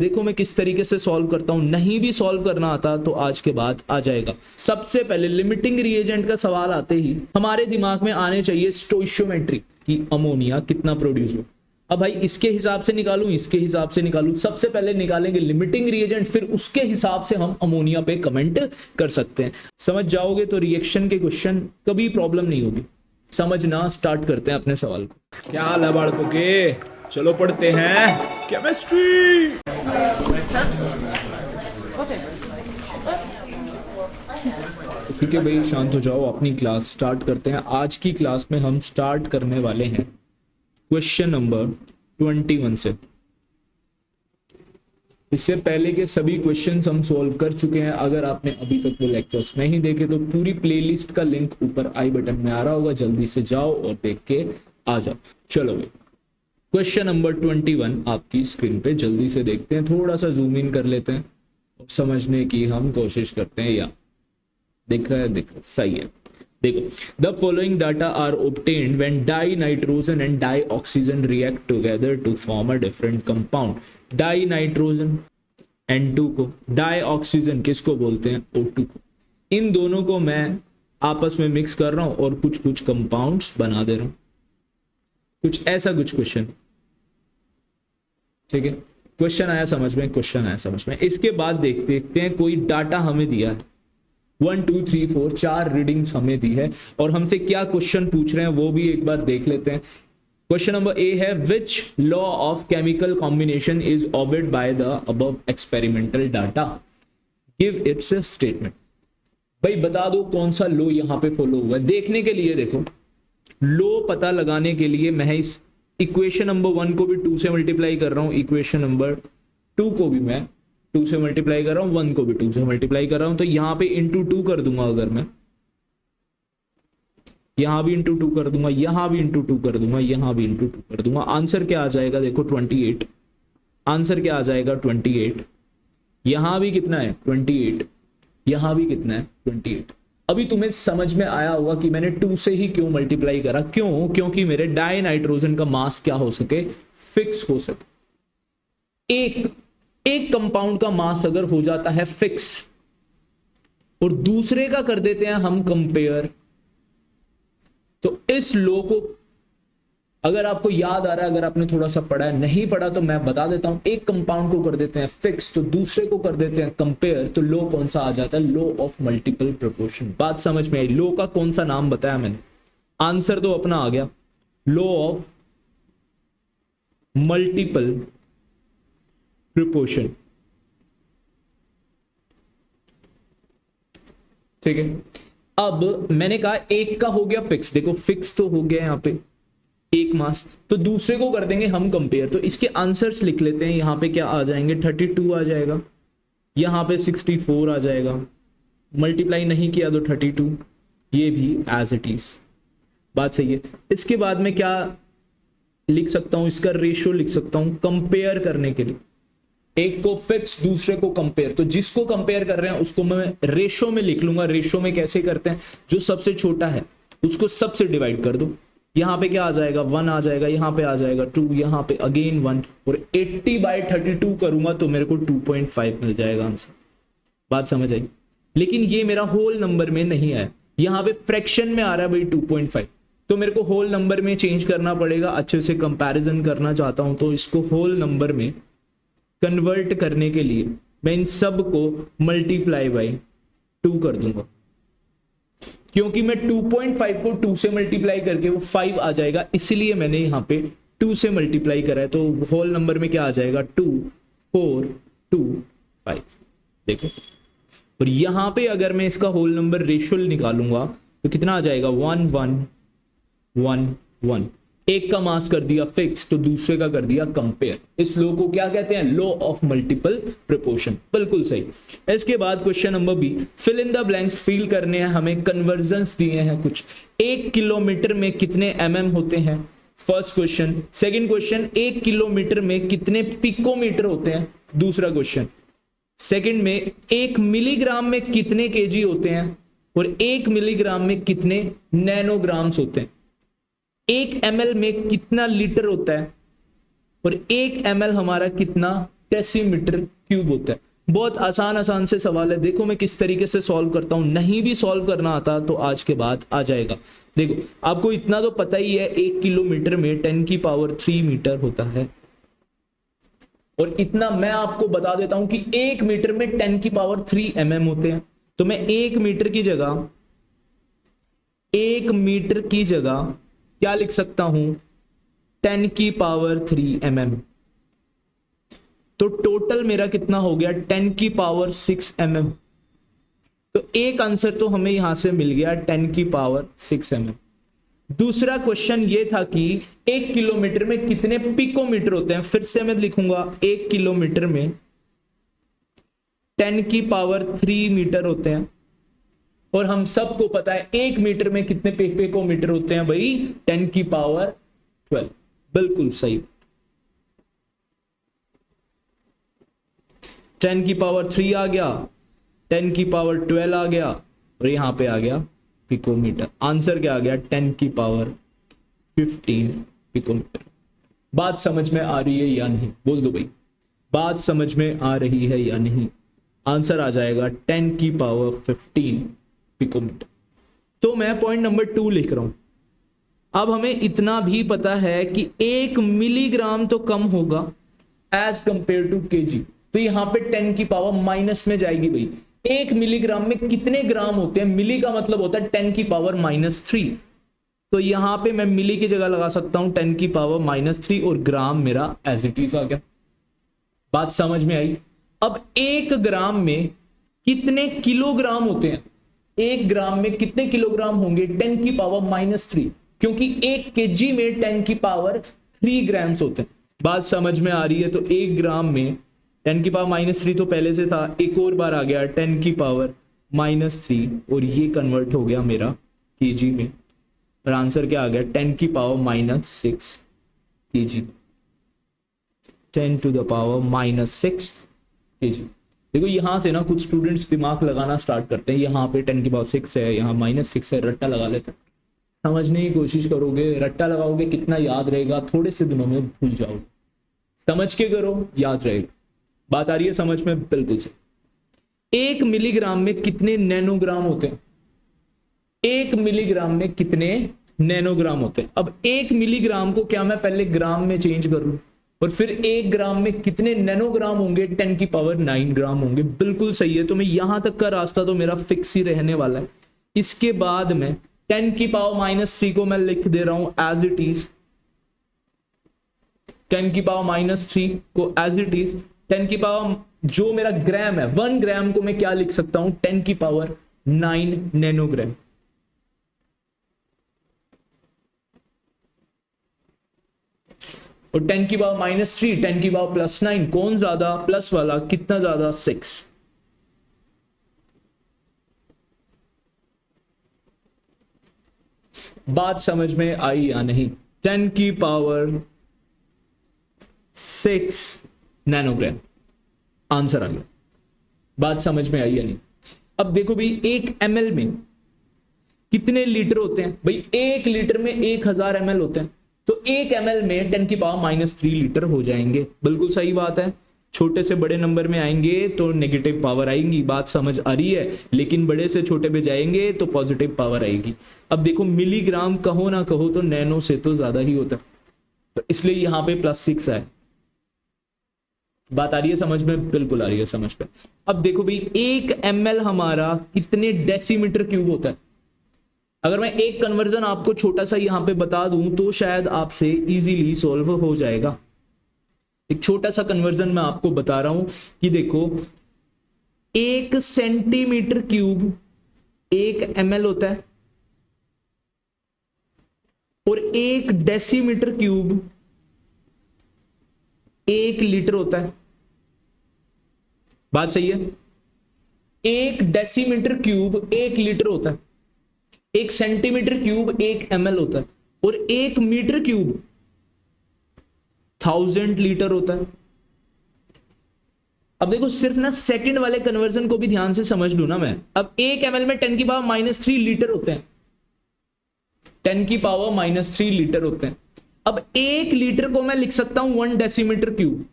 देखो मैं किस तरीके से सॉल्व करता हूं, नहीं भी सॉल्व करना आता तो आज के बाद आ जाएगा। सबसे पहले लिमिटिंग रिएजेंट का सवाल आते ही हमारे दिमाग में आने चाहिए स्टोइशियोमेट्री कि अमोनिया कितना प्रोड्यूस हो। अब भाई इसके हिसाब से निकालूं, इसके हिसाब से निकालूं, सबसे पहले निकालेंगे लिमिटिंग रिएजेंट, फिर उसके हिसाब से हम अमोनिया पे कमेंट कर सकते हैं। समझ जाओगे तो रिएक्शन के क्वेश्चन कभी प्रॉब्लम नहीं होगी। समझना स्टार्ट करते हैं अपने सवाल को। क्या हाल है बालकों के, चलो पढ़ते हैं केमिस्ट्री। ठीक है भाई, शांत हो जाओ, अपनी क्लास स्टार्ट करते हैं। आज की क्लास में हम स्टार्ट करने वाले हैं क्वेश्चन नंबर 21 से। इससे पहले के सभी क्वेश्चंस हम सॉल्व कर चुके हैं। अगर आपने अभी तक वो लेक्चर्स नहीं देखे तो पूरी प्लेलिस्ट का लिंक ऊपर आई बटन में आ रहा होगा, जल्दी से जाओ और देख के आ जाओ। चलो भाई, क्वेश्चन नंबर 21 आपकी स्क्रीन पे जल्दी से देखते हैं, थोड़ा सा जूम इन कर लेते हैं और समझने की हम कोशिश करते हैं। या दिख रहा है, दिख रहा है, सही है। देखो, the following data are obtained when dinitrogen and dioxygen react together to form a different compound. Dinitrogen N2 को, डाइऑक्सीजन किसको बोलते हैं, O2 को। इन दोनों को मैं आपस में मिक्स कर रहा हूं और कुछ कुछ कंपाउंड्स बना दे रहा हूं। कुछ ऐसा कुछ क्वेश्चन, ठीक है। क्वेश्चन आया समझ में, क्वेश्चन आया समझ में। इसके बाद देखते हैं कोई डाटा हमें दिया है, 1 2 3 4 4 रीडिंग्स हमें दी है और हमसे क्या क्वेश्चन पूछ रहे हैं वो भी एक बार देख लेते हैं। क्वेश्चन नंबर ए है, which law of chemical combination is obeyed by the above experimental data, give its a statement. भाई बता दो कौन सा लॉ यहां पे फॉलो हुआ है। देखने के लिए देखो, लॉ पता लगाने के लिए मैं इस इक्वेशन नंबर 1 को भी 2 से मल्टीप्लाई कर रहा हूं, इक्वेशन नंबर 2 को भी मैं 2 से मल्टीप्लाई कर रहा हूं, 1 को भी 2 से मल्टीप्लाई कर रहा हूं। तो यहां पे इंटू 2 कर दूंगा, अगर मैं यहां भी इंटू 2 कर दूंगा, यहां भी इंटू 2 कर दूंगा, यहां भी इंटू 2 कर दूंगा। आंसर क्या आ जाएगा, देखो 28। आंसर क्या आ जाएगा 28। यहां भी कितना है 28, यहां भी कितना है 28। अभी तुम्हें समझ में आया होगा कि मैंने 2 से ही क्यों मल्टीप्लाई करा। क्यों? क्योंकि मेरे डाइनाइट्रोजन का मास क्या हो सके, फिक्स हो सके। एक कंपाउंड का मास अगर हो जाता है फिक्स और दूसरे का कर देते हैं हम कंपेयर, तो इस लॉ को अगर आपको याद आ रहा है, अगर आपने थोड़ा सा पढ़ा है, नहीं पढ़ा तो मैं बता देता हूं। एक कंपाउंड को कर देते हैं फिक्स तो दूसरे को कर देते हैं कंपेयर, तो लॉ कौन सा आ जाता है, लॉ ऑफ मल्टीपल प्रोपोर्शन। बात समझ में आई? लॉ का कौन सा नाम बताया मैंने, आंसर तो अपना आ गया, लॉ ऑफ मल्टीपल प्रोपोर्शन। ठीक है, अब मैंने कहा एक का हो गया फिक्स, देखो फिक्स तो हो गया यहां पे एक मास, तो दूसरे को कर देंगे हम कंपेयर। तो इसके आंसर्स लिख लेते हैं। यहां पे क्या आ जाएंगे, 32 आ जाएगा, यहां पे 64 आ जाएगा, मल्टीप्लाई नहीं किया तो 32, ये भी एज इट इज। बात सही है। इसके बाद में क्या लिख सकता हूं, इसका रेशियो लिख सकता हूं कंपेयर करने के लिए। एक को फिक्स, दूसरे को कंपेयर, तो जिसको कंपेयर कर रहे हैं उसको मैं रेशो में लिख लूंगा। रेशो में कैसे करते हैं, जो सबसे छोटा है उसको सबसे डिवाइड कर दो। यहां पे क्या आ जाएगा, 1 आ जाएगा, यहां पे आ जाएगा 2, यहां पे अगेन 1, और 80/32 करूंगा तो मेरे को 2.5 मिल जाएगा आंसर। बात समझ आई? लेकिन ये मेरा होल नंबर में नहीं है, यहां पे फ्रैक्शन में आ रहा है भाई 2.5, तो मेरे को होल नंबर में चेंज करना पड़ेगा। अच्छे से कंपैरिजन करना चाहता हूं तो इसको होल नंबर में कन्वर्ट करने के लिए मैं इन सब को मल्टीप्लाई बाई 2 कर दूंगा, क्योंकि मैं 2.5 को 2 से मल्टीप्लाई करके वो 5 आ जाएगा, इसलिए मैंने यहां पे 2 से मल्टीप्लाई करा है। तो होल नंबर में क्या आ जाएगा, 2 4 2 5। देखो, और यहां पे अगर मैं इसका होल नंबर रेशियो निकालूंगा तो कितना आ जाएगा, 1 1 1 1। एक का मास कर दिया फिक्स तो दूसरे का कर दिया कंपेयर। इस लॉ को क्या कहते हैं, लॉ ऑफ मल्टीपल प्रोपोर्शन। बिल्कुल सही। इसके बाद question number B, fill in the blanks fill करने हैं हमें। कन्वर्जन्स दिए हैं कुछ, 1 किलोमीटर में कितने mm होते हैं, first question. Second question, 1 kilometre में कितने पिकोमीटर होते हैं, दूसरा क्वेश्चन। सेकंड में 1 मिलीग्राम में कितने केजी होते हैं, और 1 मिलीग्राम में कितने नैनोग्राम्स होते हैं। 1 ml में कितना लीटर होता है, और 1 ml हमारा कितना डेसीमीटर क्यूब होता है। बहुत आसान से सवाल है, देखो मैं किस तरीके से सॉल्व करता हूं। नहीं भी सॉल्व करना आता तो आज के बाद आ जाएगा। देखो आपको इतना तो पता ही है, 1 किलोमीटर में 10 की पावर 3 मीटर होता है। और इतना मैं आपको बता देता हूं कि 1 मीटर में 10 की पावर 3 mm होते हैं। तो मैं 1 मीटर की जगह क्या लिख सकता हूं, 10 की पावर 3 mm। तो टोटल मेरा कितना हो गया, 10 की पावर 6 mm। तो एक आंसर तो हमें यहां से मिल गया 10 की पावर 6 mm। दूसरा क्वेश्चन ये था कि 1 किलोमीटर में कितने पिकोमीटर होते हैं। फिर से मैं लिखूंगा 1 किलोमीटर में 10 की पावर 3 मीटर होते हैं। और हम सबको पता है 1 मीटर में कितने पिकोमीटर होते हैं भाई, 10 की पावर 12। बिल्कुल सही, 10 की पावर 3 आ गया, 10 की पावर 12 आ गया, और यहां पे आ गया पिकोमीटर। आंसर क्या आ गया, 10 की पावर 15 पिकोमीटर। बात समझ में आ रही है या नहीं, बोल दो भाई, बात समझ में आ रही है या नहीं। आंसर आ जाएगा 10 की पावर 15 पिकोमीटर। तो मैं पॉइंट नंबर 2 लिख रहा हूं। अब हमें इतना भी पता है कि 1 मिलीग्राम तो कम होगा एज कंपेयर टू केजी। तो यहां पे 10 की पावर माइनस में जाएगी भाई। 1 मिलीग्राम में कितने ग्राम होते हैं, मिली का मतलब होता है 10 की पावर -3। तो यहां पे मैं मिली की जगह लगा सकता हूं 10 की पावर -3 और ग्राम मेरा एज इट इज आ गया। बात समझ में आई। अब 1 ग्राम में कितने किलोग्राम होते हैं, 1 ग्राम में कितने किलोग्राम होंगे, 10 की पावर -3, क्योंकि 1 केजी में 10 की पावर 3 ग्राम्स होते हैं। बात समझ में आ रही है। तो 1 ग्राम में 10 की पावर -3 तो पहले से था, एक और बार आ गया 10 की पावर -3 और ये कन्वर्ट हो गया मेरा केजी में। और आंसर क्या आ गया, 10 की power -6 kg, 10 to the power -6 kg. देखो यहां से ना कुछ स्टूडेंट्स दिमाग लगाना स्टार्ट करते हैं, यहाँ पे 10 की पावर 6 है, यहाँ -6 है, रट्टा लगा लेते हैं। समझने की कोशिश करोगे, रट्टा लगाओगे, कितना याद रहेगा, थोड़े से दिनों में भूल जाओगे। समझ के करो, याद रहेगा। बात आ रही है समझ में, बिल्कुल से। 1 मिलीग्राम में कितने नैनोग्राम होते हैं, 1 मिलीग्राम में कितने नैनोग्राम होते हैं। अब 1 मिलीग्राम को क्या मैं पहले ग्राम में चेंज कर लूं, और फिर 1 ग्राम में कितने नैनोग्राम होंगे, 10 की पावर 9 ग्राम होंगे। बिल्कुल सही है। तो मैं यहां तक का रास्ता तो मेरा फिक्स ही रहने वाला है। इसके बाद में 10 की पावर -3 को मैं लिख दे रहा हूं एज इट इज, 10 की पावर -3 को एज इट इज, 10 की पावर जो मेरा ग्राम है 1 ग्राम को मैं क्या लिख सकता हूं, 10 की पावर 9 नैनोग्राम। और 10 की पावर -3, 10 की पावर +9, कौन ज्यादा, प्लस वाला, कितना ज्यादा, 6। बात समझ में आई या नहीं, 10 की पावर 6 नैनोग्राम आंसर आ गया। बात समझ में आई या नहीं। अब देखो भाई 1 ml में कितने लीटर होते हैं, भाई 1 लीटर में 1000 ml होते हैं। तो 1 ml में 10 की पावर -3 लीटर हो जाएंगे। बिल्कुल सही बात है। छोटे से बड़े नंबर में आएंगे तो नेगेटिव पावर आएंगी, बात समझ आ रही है। लेकिन बड़े से छोटे पे जाएंगे तो पॉजिटिव पावर आएगी। अब देखो मिलीग्राम कहो ना कहो तो नैनो से तो ज्यादा ही होता है, तो इसलिए यहां पे +6 है। बात आ रही है समझ में, बिल्कुल आ रही है समझ पे। अब देखो भाई 1 ml हमारा कितने डेसीमीटर क्यूब होता है। अगर मैं एक कन्वर्जन आपको छोटा सा यहां पे बता दूं तो शायद आपसे इजीली सॉल्व हो जाएगा। एक छोटा सा कन्वर्जन मैं आपको बता रहा हूं कि देखो 1 सेंटीमीटर क्यूब 1 ml होता है, और 1 डेसीमीटर क्यूब 1 लीटर होता है। बात सही है। 1 डेसीमीटर क्यूब 1 लीटर होता है, 1 सेंटीमीटर क्यूब 1 ml होता है, और 1 मीटर क्यूब 1000 लीटर होता है। अब देखो सिर्फ ना सेकंड वाले कन्वर्जन को भी ध्यान से समझ लू ना मैं। अब 1 ml में 10 की पावर -3 लीटर होते हैं, 10 की पावर -3 लीटर होते हैं। अब 1 लीटर को मैं लिख सकता हूं 1 डेसीमीटर क्यूब,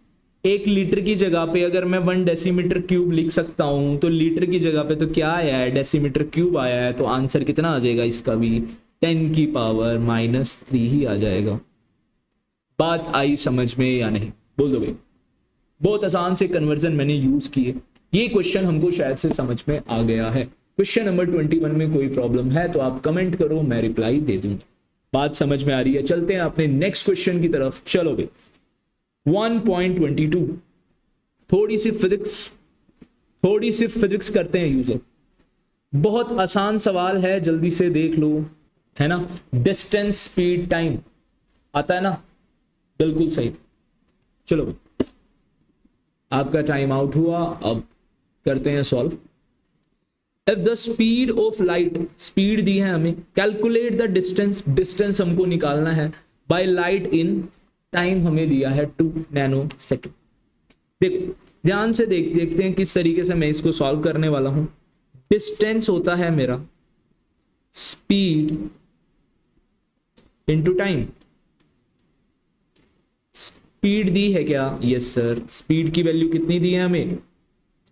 1 लीटर की जगह पे अगर मैं 1 डेसीमीटर क्यूब लिख सकता हूं तो लीटर की जगह पे तो क्या आया है, डेसीमीटर क्यूब आया है, तो आंसर कितना आ जाएगा इसका भी 10 की पावर -3 ही आ जाएगा। बात आई समझ में या नहीं, बोल दो भाई। बहुत आसान से कन्वर्जन मैंने यूज किए, ये क्वेश्चन हमको शायद से समझ में आ गया है। क्वेश्चन नंबर 21 में कोई प्रॉब्लम है तो आप कमेंट करो, मैं रिप्लाई दे दूंगा। बात समझ में आ रही है? चलते हैं अपने नेक्स्ट क्वेश्चन की तरफ। चलो भाई 1.22 थोड़ी सी फिजिक्स करते हैं यूजर। बहुत आसान सवाल है, जल्दी से देख लो, है ना। डिस्टेंस स्पीड टाइम आता है ना, बिल्कुल सही। चलो भाई आपका टाइम आउट हुआ, अब करते हैं solve. If the speed of light, speed दी है हमें, कैलकुलेट द डिस्टेंस हमको निकालना है बाय लाइट इन टाइम हमें दिया है 2 नैनो सेकेंड। देखो ध्यान से देखते हैं किस तरीके से मैं इसको सॉल्व करने वाला हूं। डिस्टेंस होता है मेरा स्पीड इनटू टाइम। स्पीड दी है क्या? Yes sir. स्पीड की वैल्यू कितनी दी है हमें?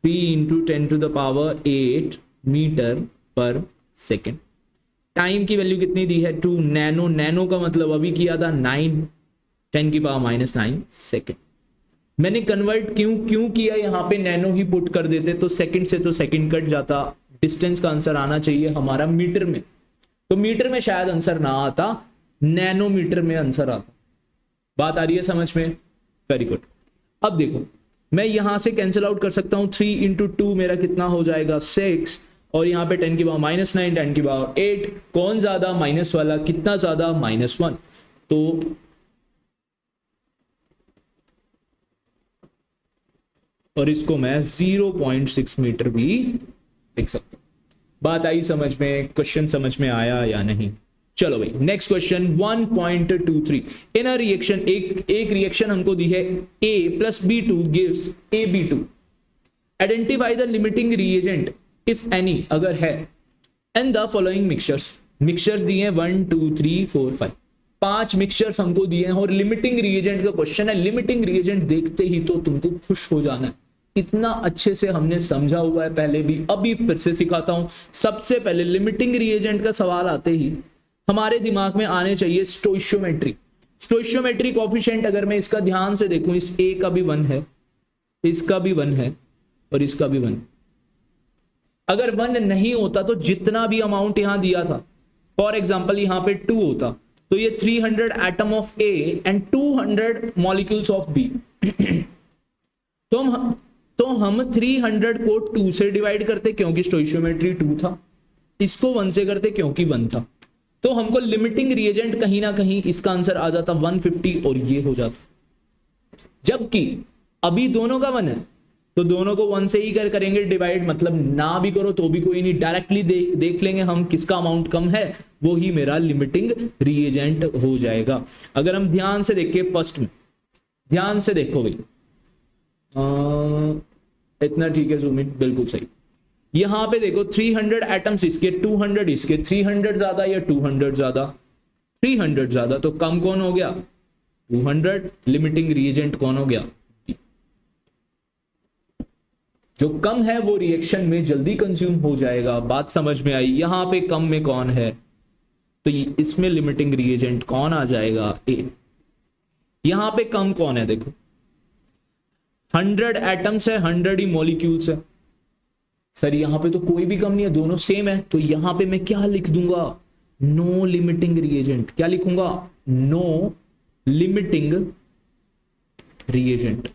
3 × 10⁸ मीटर पर सेकेंड। टाइम की वैल्यू कितनी दी है? 2 नैनो। नैनो का मतलब अभी किया था 10⁻⁹ सेकेंड। मैंने कन्वर्ट क्यों किया, यहां पे नैनो ही पुट कर देते तो सेकंड से तो सेकंड कट जाता। डिस्टेंस का आंसर आना चाहिए हमारा मीटर में, तो मीटर में शायद आंसर ना आता, नैनोमीटर में आंसर आता। बात आ रही है समझ में? Very good. अब देखो मैं यहां से कैंसिल आउट कर सकता हूं, 3 × 2 मेरा कितना हो जाएगा 6, और यहां पे 10⁻⁹ 10⁸ कौन ज्यादा? माइनस वाला। कितना ज्यादा? -1। तो और इसको मैं 0.6 मीटर भी लिख सकता हूं। बात आई समझ में? क्वेश्चन समझ में आया या नहीं? चलो भाई next question 1.23। In a reaction, एक रिएक्शन हमको दी है A + B2 gives AB2। Identify the limiting reagent if any, अगर है, एंड द फॉलोइंग मिक्सचर्स दिए हैं 1 2 3 4 5। 5 मिक्सचर्स हमको दिए हैं और लिमिटिंग रिएजेंट का क्वेश्चन है। लिमिटिंग रिएजेंट देखते ही तो तुमको खुश हो जाना है, इतना अच्छे से हमने समझा हुआ है पहले भी, अभी फिर से सिखाता हूं। सबसे पहले लिमिटिंग रिएजेंट का सवाल आते ही हमारे दिमाग में आने चाहिए स्टोइशियोमेट्री। स्टोइशियोमेट्री कोफिशिएंट अगर मैं इसका ध्यान से देखूं, इस ए का भी 1 है, इसका भी 1 है और इसका भी 1। अगर 1 नहीं होता तो जितना भी अमाउंट यहां दिया था, फॉर एग्जांपल यहां पे 2 होता तो ये 300 atom of A and 200 molecules of B. तो हम 300 को 2 से डिवाइड करते क्योंकि स्टोइशियोमेट्री 2 था, इसको 1 से करते क्योंकि 1 था, तो हमको लिमिटिंग रिएजेंट कहीं ना कहीं इसका आंसर आ जाता 150 और ये हो जाता। जबकि अभी दोनों का 1 है तो दोनों को 1 से ही करेंगे डिवाइड, मतलब ना भी करो तो भी कोई नहीं, डायरेक्टली देख लेंगे हम किसका अमाउंट कम है, वो ही मेरा लिमिटिंग रिएजेंट हो जाएगा। अगर हम ध्यान से देखें फर्स्ट में, ध्यान से देखो भाई, इतना ठीक है, जूम इन, बिल्कुल सही। यहां पे देखो 300 एटम्स इसके, 200 इसके, 300 ज्यादा या 200 ज्यादा? 300 ज्यादा, तो कम कौन हो गया? 200। लिमिटिंग रिएजेंट कौन हो गया? जो कम है वो रिएक्शन में जल्दी कंज्यूम हो जाएगा। बात समझ में आई? यहां पे कम में कौन है, तो इसमें लिमिटिंग रिएजेंट कौन आ जाएगा? ए। यहां पे कम कौन है? देखो 100 एटम्स है, 100 ही मॉलिक्यूल्स है। सर यहां पे तो कोई भी कम नहीं है, दोनों सेम है, तो यहां पे मैं क्या लिख दूंगा? No limiting reagent. क्या लिखूंगा? No limiting reagent.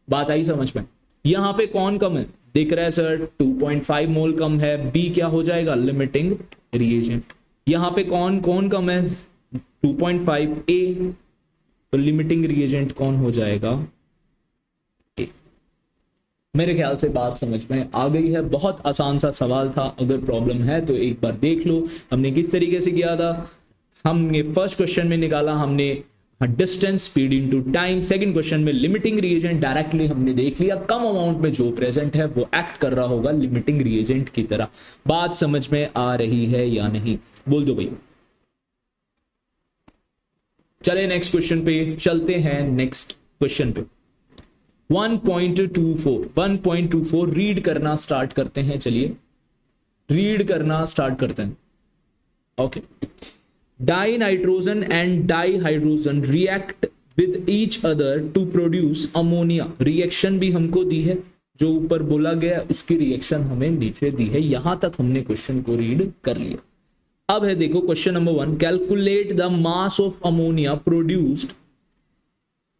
बात आई समझ में? यहां पे कौन कम है? दिख रहा है सर 2.5 मोल कम है, बी क्या हो जाएगा? Limiting reagent. यहां पे कौन कम है? 2.5 ए, तो लिमिटिंग रिएजेंट कौन हो जाएगा? ए। मेरे ख्याल से बात समझ में आ गई है। बहुत आसान सा सवाल था, अगर प्रॉब्लम है तो एक बार देख लो हमने किस तरीके से किया था। हमने फर्स्ट क्वेश्चन में निकाला हमने distance speed into time, second question में लिमिटिंग रिएजेंट डायरेक्टली हमने देख लिया, कम अमाउंट में जो प्रेजेंट है वो एक्ट कर रहा होगा लिमिटिंग रिएजेंट की तरह। बात समझ में आ रही है या नहीं? बोल दो भाई। चले नेक्स्ट क्वेश्चन पे चलते हैं। नेक्स्ट क्वेश्चन पे 1.24 रीड करना स्टार्ट करते हैं। चलिए रीड करना स्टार्ट करते हैं। Okay, dinitrogen and dihydrogen react with each other to produce ammonia. Reaction भी हमको दी है, जो ऊपर बोला गया उसकी रिएक्शन हमें नीचे दी है। यहां तक हमने क्वेश्चन को रीड कर लिया। अब है देखो question number 1, calculate the mass of ammonia produced.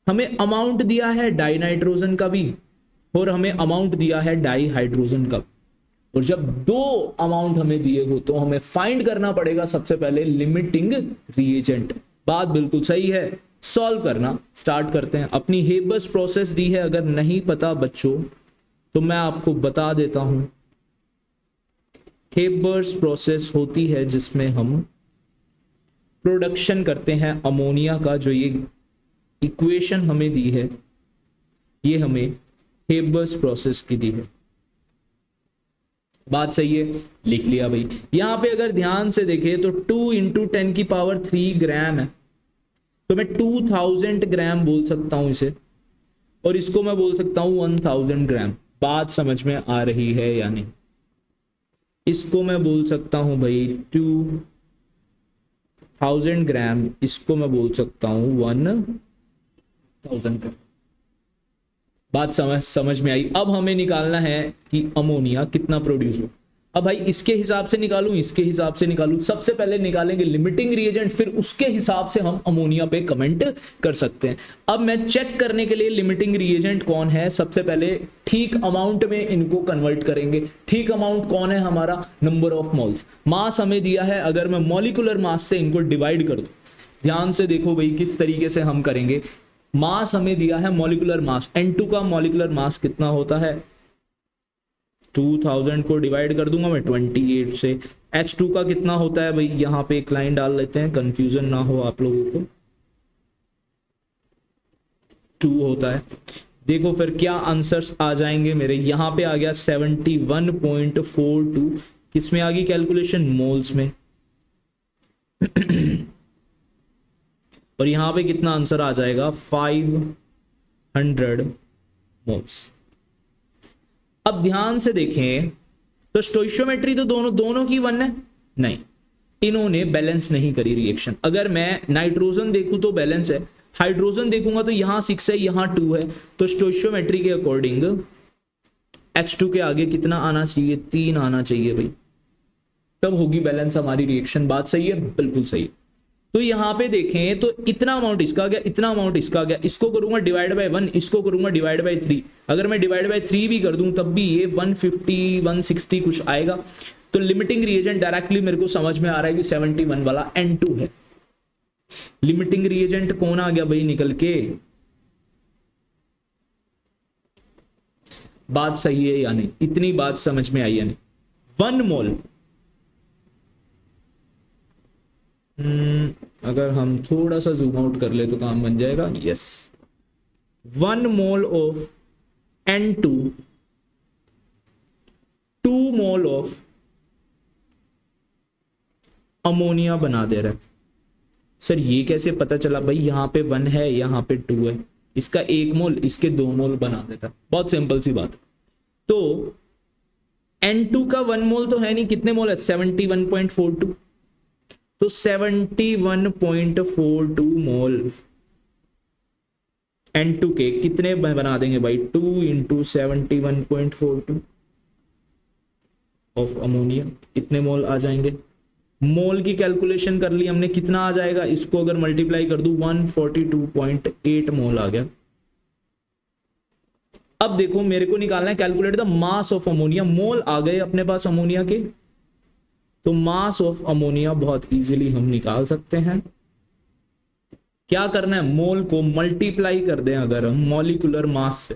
हमें अमाउंट दिया है डाई नाइट्रोजन का भी और हमें अमाउंट दिया है डाई हाइड्रोजन का। और जब दो अमाउंट हमें दिए हो तो हमें फाइंड करना पड़ेगा सबसे पहले लिमिटिंग रिएजेंट। बात बिल्कुल सही है, सॉल्व करना स्टार्ट करते हैं। अपनी हेबर्स प्रोसेस दी है, अगर नहीं पता बच्चों तो मैं आपको बता देता हूं। हेबर्स प्रोसेस होती है जिसमें हम प्रोडक्शन करते हैं अमोनिया का। जो ये इक्वेशन हमें दी है ये हमें हेबर्स प्रोसेस की दी है। बात सही है, लिख लिया भाई। यहां पे अगर ध्यान से देखें तो 2 × 10³ ग्राम है, तो मैं 2000 ग्राम बोल सकता हूं इसे, और इसको मैं बोल सकता हूं 1000 ग्राम। बात समझ में आ रही है या नहीं? इसको मैं बोल सकता हूं भाई 2000 ग्राम, इसको मैं बोल सकता हूं 1000 ग्राम। बात समझ में आई। अब हमें निकालना है कि अमोनिया कितना प्रोड्यूस हो। अब भाई इसके हिसाब से निकालूं, इसके हिसाब से निकालूं, सबसे पहले निकालेंगे लिमिटिंग रिएजेंट, फिर उसके हिसाब से हम अमोनिया पे कमेंट कर सकते हैं। अब मैं चेक करने के लिए लिमिटिंग रिएजेंट कौन है, सबसे पहले ठीक अमाउंट में इनको कन्वर्ट करेंगे। ठीक अमाउंट कौन है हमारा? Number of moles. मास हमें दिया है, अगर मैं मॉलिक्यूलर मास से इनको डिवाइड कर दूं, ध्यान से देखो भाई किस तरीके से हम करेंगे। मास हमें दिया है मॉलिक्यूलर मास, N2 का मॉलिक्यूलर मास कितना होता है? 2000 को डिवाइड कर दूंगा मैं 28 से। H2 का कितना होता है भाई? यहां पे एक लाइन डाल लेते हैं, कंफ्यूजन ना हो आप लोगों को। 2 होता है। देखो फिर क्या आंसर्स आ जाएंगे मेरे। यहां पे आ गया 71.42। किसमें आ गई कैलकुलेशन? मोल्स में। और यहां पे कितना आंसर आ जाएगा? 500 मोल्स। अब ध्यान से देखें तो स्टोइशियोमेट्री तो दोनों की 1 है, नहीं, इन्होंने बैलेंस नहीं करी रिएक्शन। अगर मैं नाइट्रोजन देखूं तो बैलेंस है, हाइड्रोजन देखूंगा तो यहां 6 है यहां 2 है, तो स्टोइशियोमेट्री के अकॉर्डिंग H2 के आगे कितना आना चाहिए? 3 आना चाहिए भाई, तब होगी बैलेंस हमारी रिएक्शन। बात सही है, बिल्कुल सही है। तो यहां पे देखें तो इतना अमाउंट इसका आ गया, इतना अमाउंट इसका आ गया, इसको करूंगा डिवाइड बाय 1, इसको करूंगा डिवाइड बाय 3। अगर मैं डिवाइड बाय 3 भी कर दूं तब भी ये 150 160 कुछ आएगा। तो लिमिटिंग रिएजेंट डायरेक्टली मेरे को समझ में आ रहा है कि 71 वाला N2 है। लिमिटिंग रिएजेंट कौन आ गया भाई निकल के? बात सही है या नहीं? इतनी बात समझ में आई या नहीं? 1 मोल, अगर हम थोड़ा सा जूम आउट कर ले तो काम बन जाएगा। Yes, 1 mole of N2, 2 mole of ammonia बना दे रहा है। सर ये कैसे पता चला भाई? यहां पे 1 है यहां पे 2 है, इसका 1 मोल इसके 2 मोल बना देता। बहुत सिंपल सी बात। तो N2 का 1 मोल तो है नहीं, कितने मोल है? 71.42। तो 71.42 मोल N2 के कितने बना देंगे भाई? 2 × 71.42 ऑफ अमोनिया। कितने मोल आ जाएंगे? मोल की कैलकुलेशन कर ली हमने, कितना आ जाएगा? इसको अगर मल्टीप्लाई कर दूं 142.8 मोल आ गया। अब देखो मेरे को निकालना है calculate the mass of ammonia. Mole आ गए अपने पास अमोनिया के, तो मास ऑफ अमोनिया बहुत इजीली हम निकाल सकते हैं। क्या करना है? मोल को मल्टीप्लाई कर दें अगर हम मॉलिक्यूलर मास से।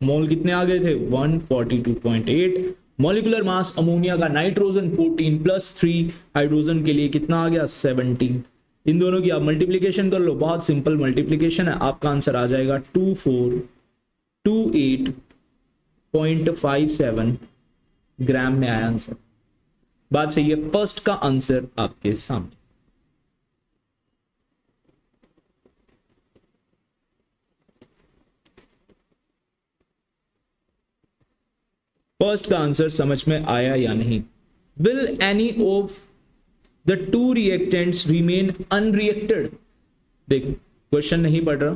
मोल कितने आ गए थे? 142.8। मॉलिक्यूलर मास अमोनिया का नाइट्रोजन 14 + 3, हाइड्रोजन के लिए कितना आ गया? 17। इन दोनों की आप मल्टीप्लीकेशन कर लो, बहुत सिंपल मल्टीप्लीकेशन है। आपका आंसर आ जाएगा 2428.57 ग्राम में आया आंसर। बात सही है, फर्स्ट का आंसर आपके सामने। फर्स्ट का आंसर समझ में आया या नहीं? Will any of the two reactants remain unreacted? देखो क्वेश्चन नहीं पढ़ रहा,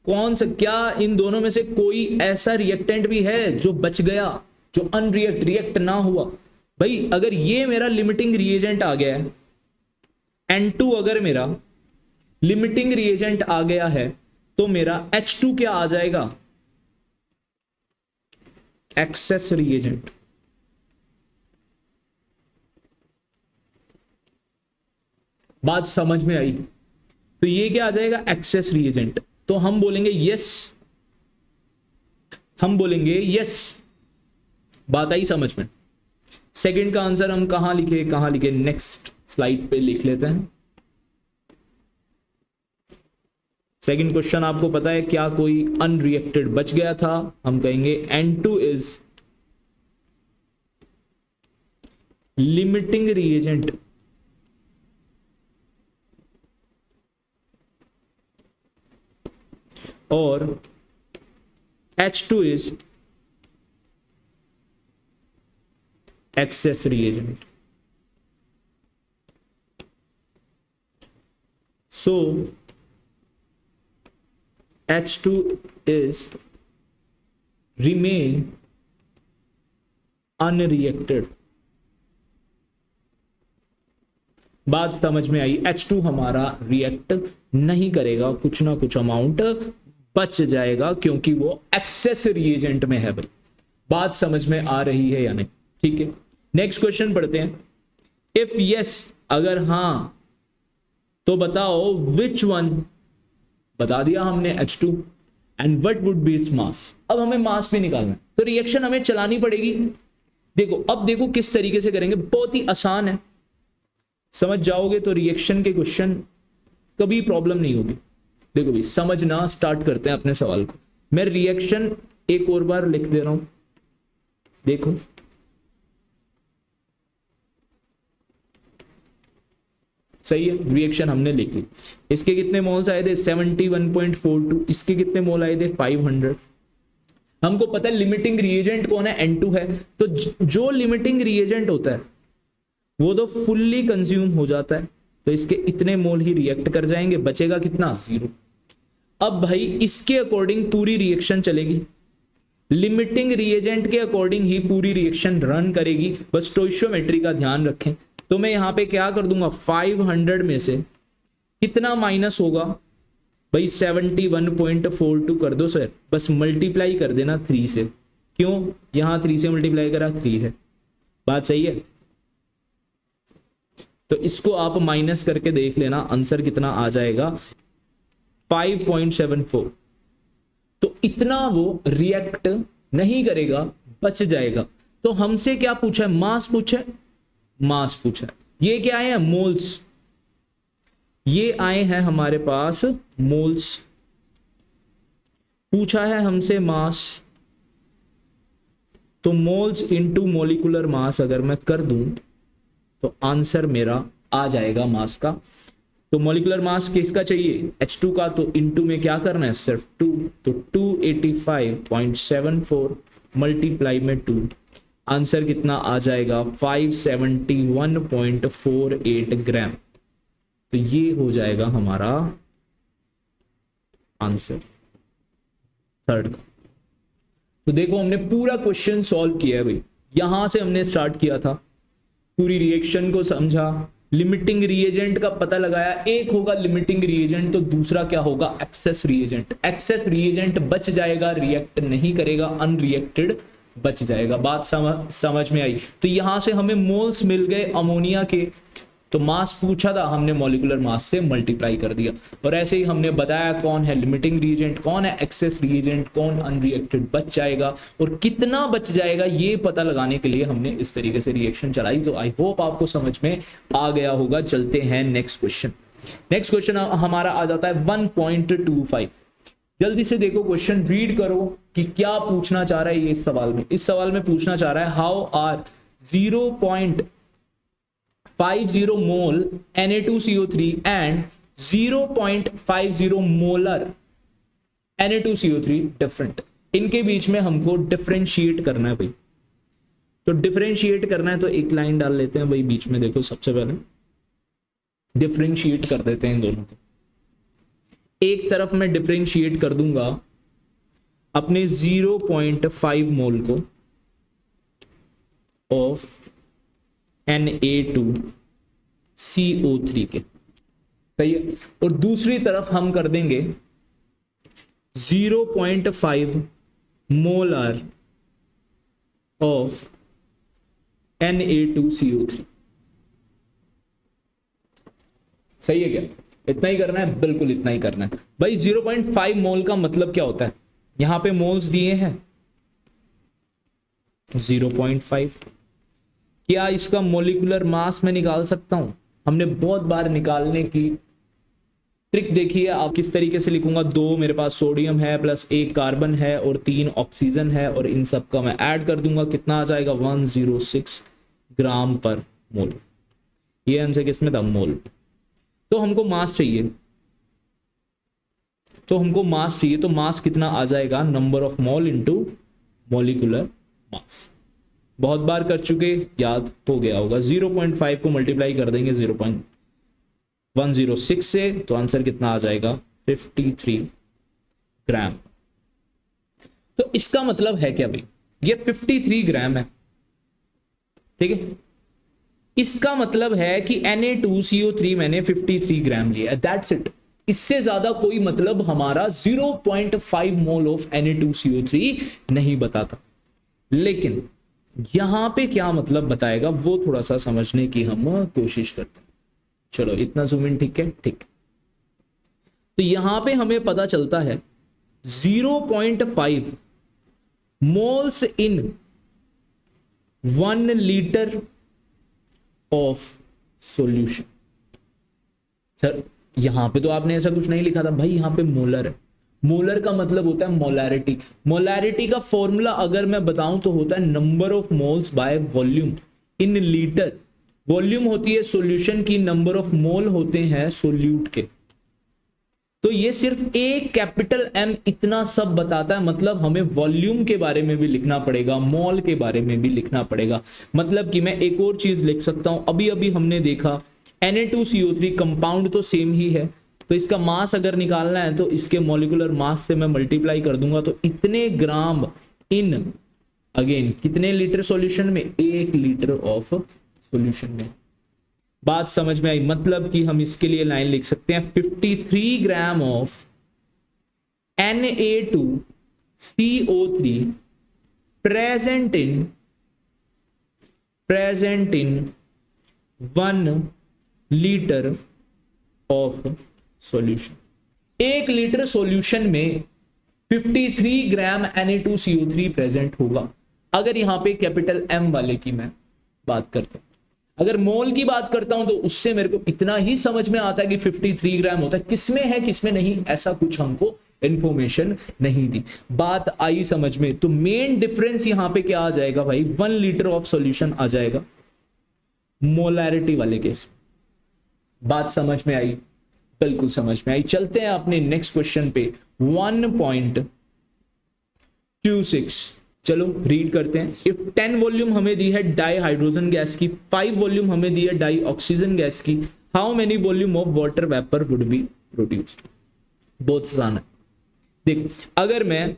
कौन सा, क्या इन दोनों में से कोई ऐसा रिएक्टेंट भी है जो बच गया, जो रिएक्ट ना हुआ? भाई अगर ये मेरा लिमिटिंग रिएजेंट आ गया है, N2 अगर मेरा लिमिटिंग रिएजेंट आ गया है, तो मेरा H2 क्या आ जाएगा? Access reagent. बात समझ में आई? तो ये क्या आ जाएगा? Access reagent. तो हम बोलेंगे यस, हम बोलेंगे यस। बात आई समझ में? सेकंड का आंसर हम कहां लिखे? नेक्स्ट स्लाइड पे लिख लेते हैं। सेकंड क्वेश्चन आपको पता है क्या कोई अनरिएक्टेड बच गया था? हम कहेंगे N2 इज लिमिटिंग रिएजेंट और H2 is access reagent. So H2 is remain unreacted। बात समझ में आई? H2 हमारा रिएक्ट नहीं करेगा, कुछ ना कुछ अमाउंट बच जाएगा क्योंकि वो एक्सेस रिएजेंट में है। भाई बात समझ में आ रही है या नहीं? ठीक है, नेक्स्ट क्वेश्चन पढ़ते हैं। इफ यस, अगर हां तो बताओ विच वन, बता दिया हमने H2, and what would be its mass. अब हमें मास भी निकालना है, तो रिएक्शन हमें चलानी पड़ेगी। देखो अब देखो किस तरीके से करेंगे, बहुत ही आसान है, समझ जाओगे तो रिएक्शन के क्वेश्चन कभी प्रॉब्लम नहीं होगी। देखो भाई समझना स्टार्ट करते हैं अपने सवाल को। मैं रिएक्शन एक और बार लिख दे रहा हूं, देखो सही है। रिएक्शन हमने लिख ली। इसके कितने मोल्स आए थे? 71.42। इसके कितने मोल आए थे? 500। हमको पता है लिमिटिंग रिएजेंट कौन है? N2 है। तो जो लिमिटिंग रिएजेंट होता है वो तो फुल्ली कंज्यूम हो जाता है, तो इसके इतने मोल ही रिएक्ट कर जाएंगे, बचेगा कितना? 0। अब भाई इसके अकॉर्डिंग पूरी रिएक्शन चलेगी, लिमिटिंग रिएजेंट के अकॉर्डिंग ही पूरी रिएक्शन रन करेगी। बस स्टोइशियोमेट्री का ध्यान रखें। तो मैं यहां पे क्या कर दूंगा, 500 में से कितना माइनस होगा भाई? 71.42 कर दो सर, बस मल्टीप्लाई कर देना 3 से। क्यों? यहां 3 से मल्टीप्लाई करा, 3 है। बात सही है? तो इसको आप माइनस करके देख लेना, आंसर कितना आ जाएगा? 5.74। तो इतना वो रिएक्ट नहीं करेगा, बच जाएगा। तो हमसे क्या पूछा है? मास पूछा है, मास पूछा है। ये क्या आए हैं? मोल्स। ये आए हैं हमारे पास मोल्स। पूछा है हमसे मास, तो मोल्स इनटू मॉलिक्यूलर मास अगर मैं कर दूं तो आंसर मेरा आ जाएगा मास का। तो मॉलिक्यूलर मास किसका चाहिए? H2 का। तो इनटू में क्या करना है? सिर्फ 2। तो 285.74 मल्टीप्लाई में 2, आंसर कितना आ जाएगा? 571.48 ग्राम। तो ये हो जाएगा हमारा आंसर थर्ड का। तो देखो हमने पूरा क्वेश्चन सॉल्व किया है भाई। यहां से हमने स्टार्ट किया था, पूरी रिएक्शन को समझा, लिमिटिंग रिएजेंट का पता लगाया। एक होगा लिमिटिंग रिएजेंट, तो दूसरा क्या होगा? Access reagent. एक्सेस रिएजेंट बच जाएगा, रिएक्ट नहीं करेगा, अनरिएक्टेड बच जाएगा। बात समझ में आई? तो यहां से हमें मोल्स मिल गए अमोनिया के, तो मास पूछा था, हमने मॉलिक्यूलर मास से मल्टीप्लाई कर दिया। और ऐसे ही हमने बताया कौन है लिमिटिंग रिएजेंट, कौन है एक्सेस रिएजेंट, कौन अनरिएक्टेड बच जाएगा और कितना बच जाएगा, ये पता लगाने के लिए हमने इस तरीके से रिएक्शन चलाई। तो आई होप आपको समझ में आ गया होगा। चलते हैं नेक्स्ट क्वेश्चन। नेक्स्ट क्वेश्चन हमारा आ जाता है 1.25। जल्दी से देखो क्वेश्चन, रीड करो कि क्या पूछना चाह रहा है ये इस सवाल में। इस सवाल में पूछना चाह रहा है how are 0.50 mole Na2CO3 and 0.50 molar Na2CO3 different. इनके बीच में हमको डिफरेंशिएट करना है भाई। तो डिफरेंशिएट करना है तो एक लाइन डाल लेते हैं भाई बीच में, देखो सबसे पहले डिफरेंशिएट कर देते हैं इन दोनों को। एक तरफ मैं डिफरेंशिएट कर दूंगा अपने 0.5 मोल को ऑफ Na2CO3 के, सही है, और दूसरी तरफ हम कर देंगे 0.5 मोलर ऑफ Na2CO3। सही है क्या? इतना ही करना है, बिल्कुल इतना ही करना है भाई। 0.5 मोल का मतलब क्या होता है, यहां पे मोल्स दिए हैं 0.5। क्या इसका मोलिकुलर मास मैं निकाल सकता हूं? हमने बहुत बार निकालने की ट्रिक देखी है। आप किस तरीके से लिखूंगा, 2 मेरे पास सोडियम है प्लस 1 कार्बन है और 3 ऑक्सीजन है, और इन सब का मैं ऐड कर दूंगा, कितना आ जाएगा 106 ग्राम पर मोल। ये हमसे किसमें था, मोल। तो हमको मास चाहिए, तो मास कितना आ जाएगा, number of mole into molecular mass. बहुत बार कर चुके, याद हो गया होगा। 0.5 को मल्टीप्लाई कर देंगे 0.106 से, तो आंसर कितना आ जाएगा 53 ग्राम। तो इसका मतलब है क्या भाई, ये 53 ग्राम है, ठीक है। इसका मतलब है कि Na2CO3 मैंने 53 ग्राम लिया, दैट्स इट। इससे ज्यादा कोई मतलब हमारा 0.5 मोल ऑफ Na2CO3 नहीं बताता। लेकिन यहां पे क्या मतलब बताएगा वो थोड़ा सा समझने की हम कोशिश करते हैं। चलो इतना जूम इन, ठीक है, ठीक। तो यहां पे हमें पता चलता है 0.5 moles in 1 litre of solution. Sir यहां पे तो आपने ऐसा कुछ नहीं लिखा था भाई, यहां पे मोलर है। मोलर का मतलब होता है मोलैरिटी। मोलैरिटी का फॉर्मूला अगर मैं बताऊं तो होता है number of moles by volume in litre. Volume होती है सॉल्यूशन की, नंबर ऑफ मोल होते हैं सोल्यूट के। तो ये सिर्फ एक कैपिटल एम इतना सब बताता है, मतलब हमें वॉल्यूम के बारे में भी लिखना पड़ेगा, मोल के बारे में भी लिखना पड़ेगा। मतलब कि मैं एक और चीज लिख सकता हूं, अभी अभी हमने देखा Na2CO3 कंपाउंड तो सेम ही है, तो इसका मास अगर निकालना है तो इसके मॉलिक्यूलर मास से मैं मल्टीप्लाई कर दूंगा, तो इतने ग्राम इन, अगेन कितने लीटर सॉल्यूशन में, 1 लीटर ऑफ सॉल्यूशन में। बात समझ में आई? मतलब कि हम इसके लिए लाइन लिख सकते हैं 53 gram of Na2CO3 present in 1 litre of solution. 1 litre solution में 53 ग्राम Na2CO3 प्रेजेंट होगा। अगर यहां पे कैपिटल M वाले की मैं बात करता हूं, अगर मोल की बात करता हूं, तो उससे मेरे को इतना ही समझ में आता है कि 53 ग्राम होता है। किसमें है किसमें नहीं, ऐसा कुछ हमको इंफॉर्मेशन नहीं दी। बात आई समझ में? तो मेन डिफरेंस यहां पे क्या आ जाएगा भाई, 1 लीटर ऑफ सॉल्यूशन आ जाएगा मोलैरिटी वाले केस। बात समझ में आई? बिल्कुल समझ में आई। चलते हैं अपने नेक्स्ट क्वेश्चन पे 1.26। चलो रीड करते हैं। इफ 10 वॉल्यूम हमें दी है डाई हाइड्रोजन गैस की, 5 वॉल्यूम हमें दी है डाई ऑक्सीजन गैस की, how many volume of water vapour would be produced. बहुत आसान है। देखो अगर मैं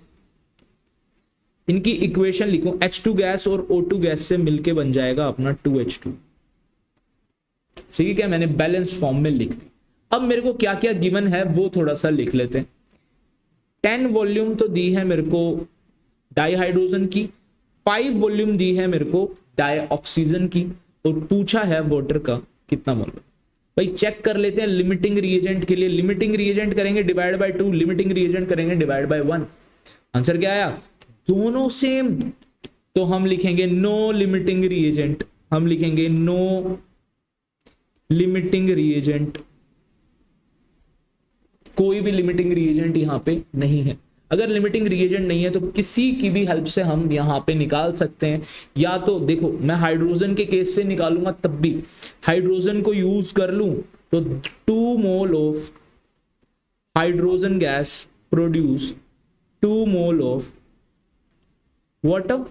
इनकी इक्वेशन लिखूं, H2 गैस और O2 गैस से मिलके बन जाएगा अपना 2H2। ठीक है क्या, मैंने बैलेंस फॉर्म में लिख दी। अब मेरे को क्या क्या गिवन है वो थोड़ा सा लिख लेते हैं। 10 वॉल्यूम तो दी है मेरे को डाई हाइड्रोजन की, 5 वॉल्यूम दी है मेरे को डाई ऑक्सीजन की, और पूछा है वाटर का कितना मोल। भाई चेक कर लेते हैं लिमिटिंग रिएजेंट के लिए। लिमिटिंग रिएजेंट करेंगे डिवाइड बाय 2, लिमिटिंग रिएजेंट करेंगे डिवाइड बाय 1। आंसर क्या आया, दोनों सेम। तो हम लिखेंगे नो लिमिटिंग रिएजेंट, हम लिखेंगे नो लिमिटिंग रिएजेंट। कोई भी लिमिटिंग रिएजेंट यहां पे नहीं है। अगर लिमिटिंग रिएजेंट नहीं है तो किसी की भी हेल्प से हम यहां पे निकाल सकते हैं। या तो देखो मैं हाइड्रोजन के केस से निकालूंगा, तब भी हाइड्रोजन को यूज कर लूं तो 2 mole of hydrogen gas produce 2 mole of water.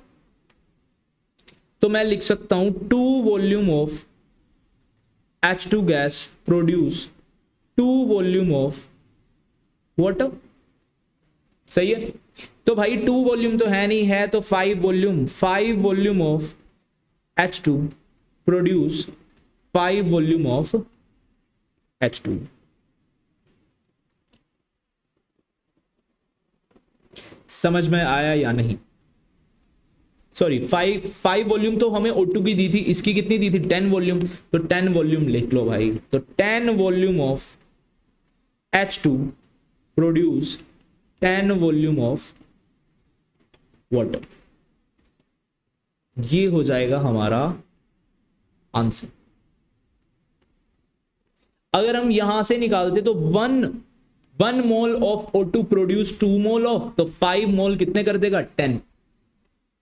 तो तो मैं लिख सकता हूं 2 volume of H2 gas produce 2 volume of water. सही है। तो भाई 2 वॉल्यूम तो है नहीं, है तो 5 volume of H2 produce 5 volume of H2। समझ में आया या नहीं? सॉरी, 5 वॉल्यूम तो हमें O2 की दी थी, इसकी कितनी दी थी? 10 वॉल्यूम। तो 10 वॉल्यूम लिख लो भाई। तो 10 volume of H2 produce 10 volume of water. ये हो जाएगा हमारा आंसर। अगर हम यहां से निकालते तो 1 mole of O2 produce 2 mole of, तो 5 मोल कितने कर देगा? 10।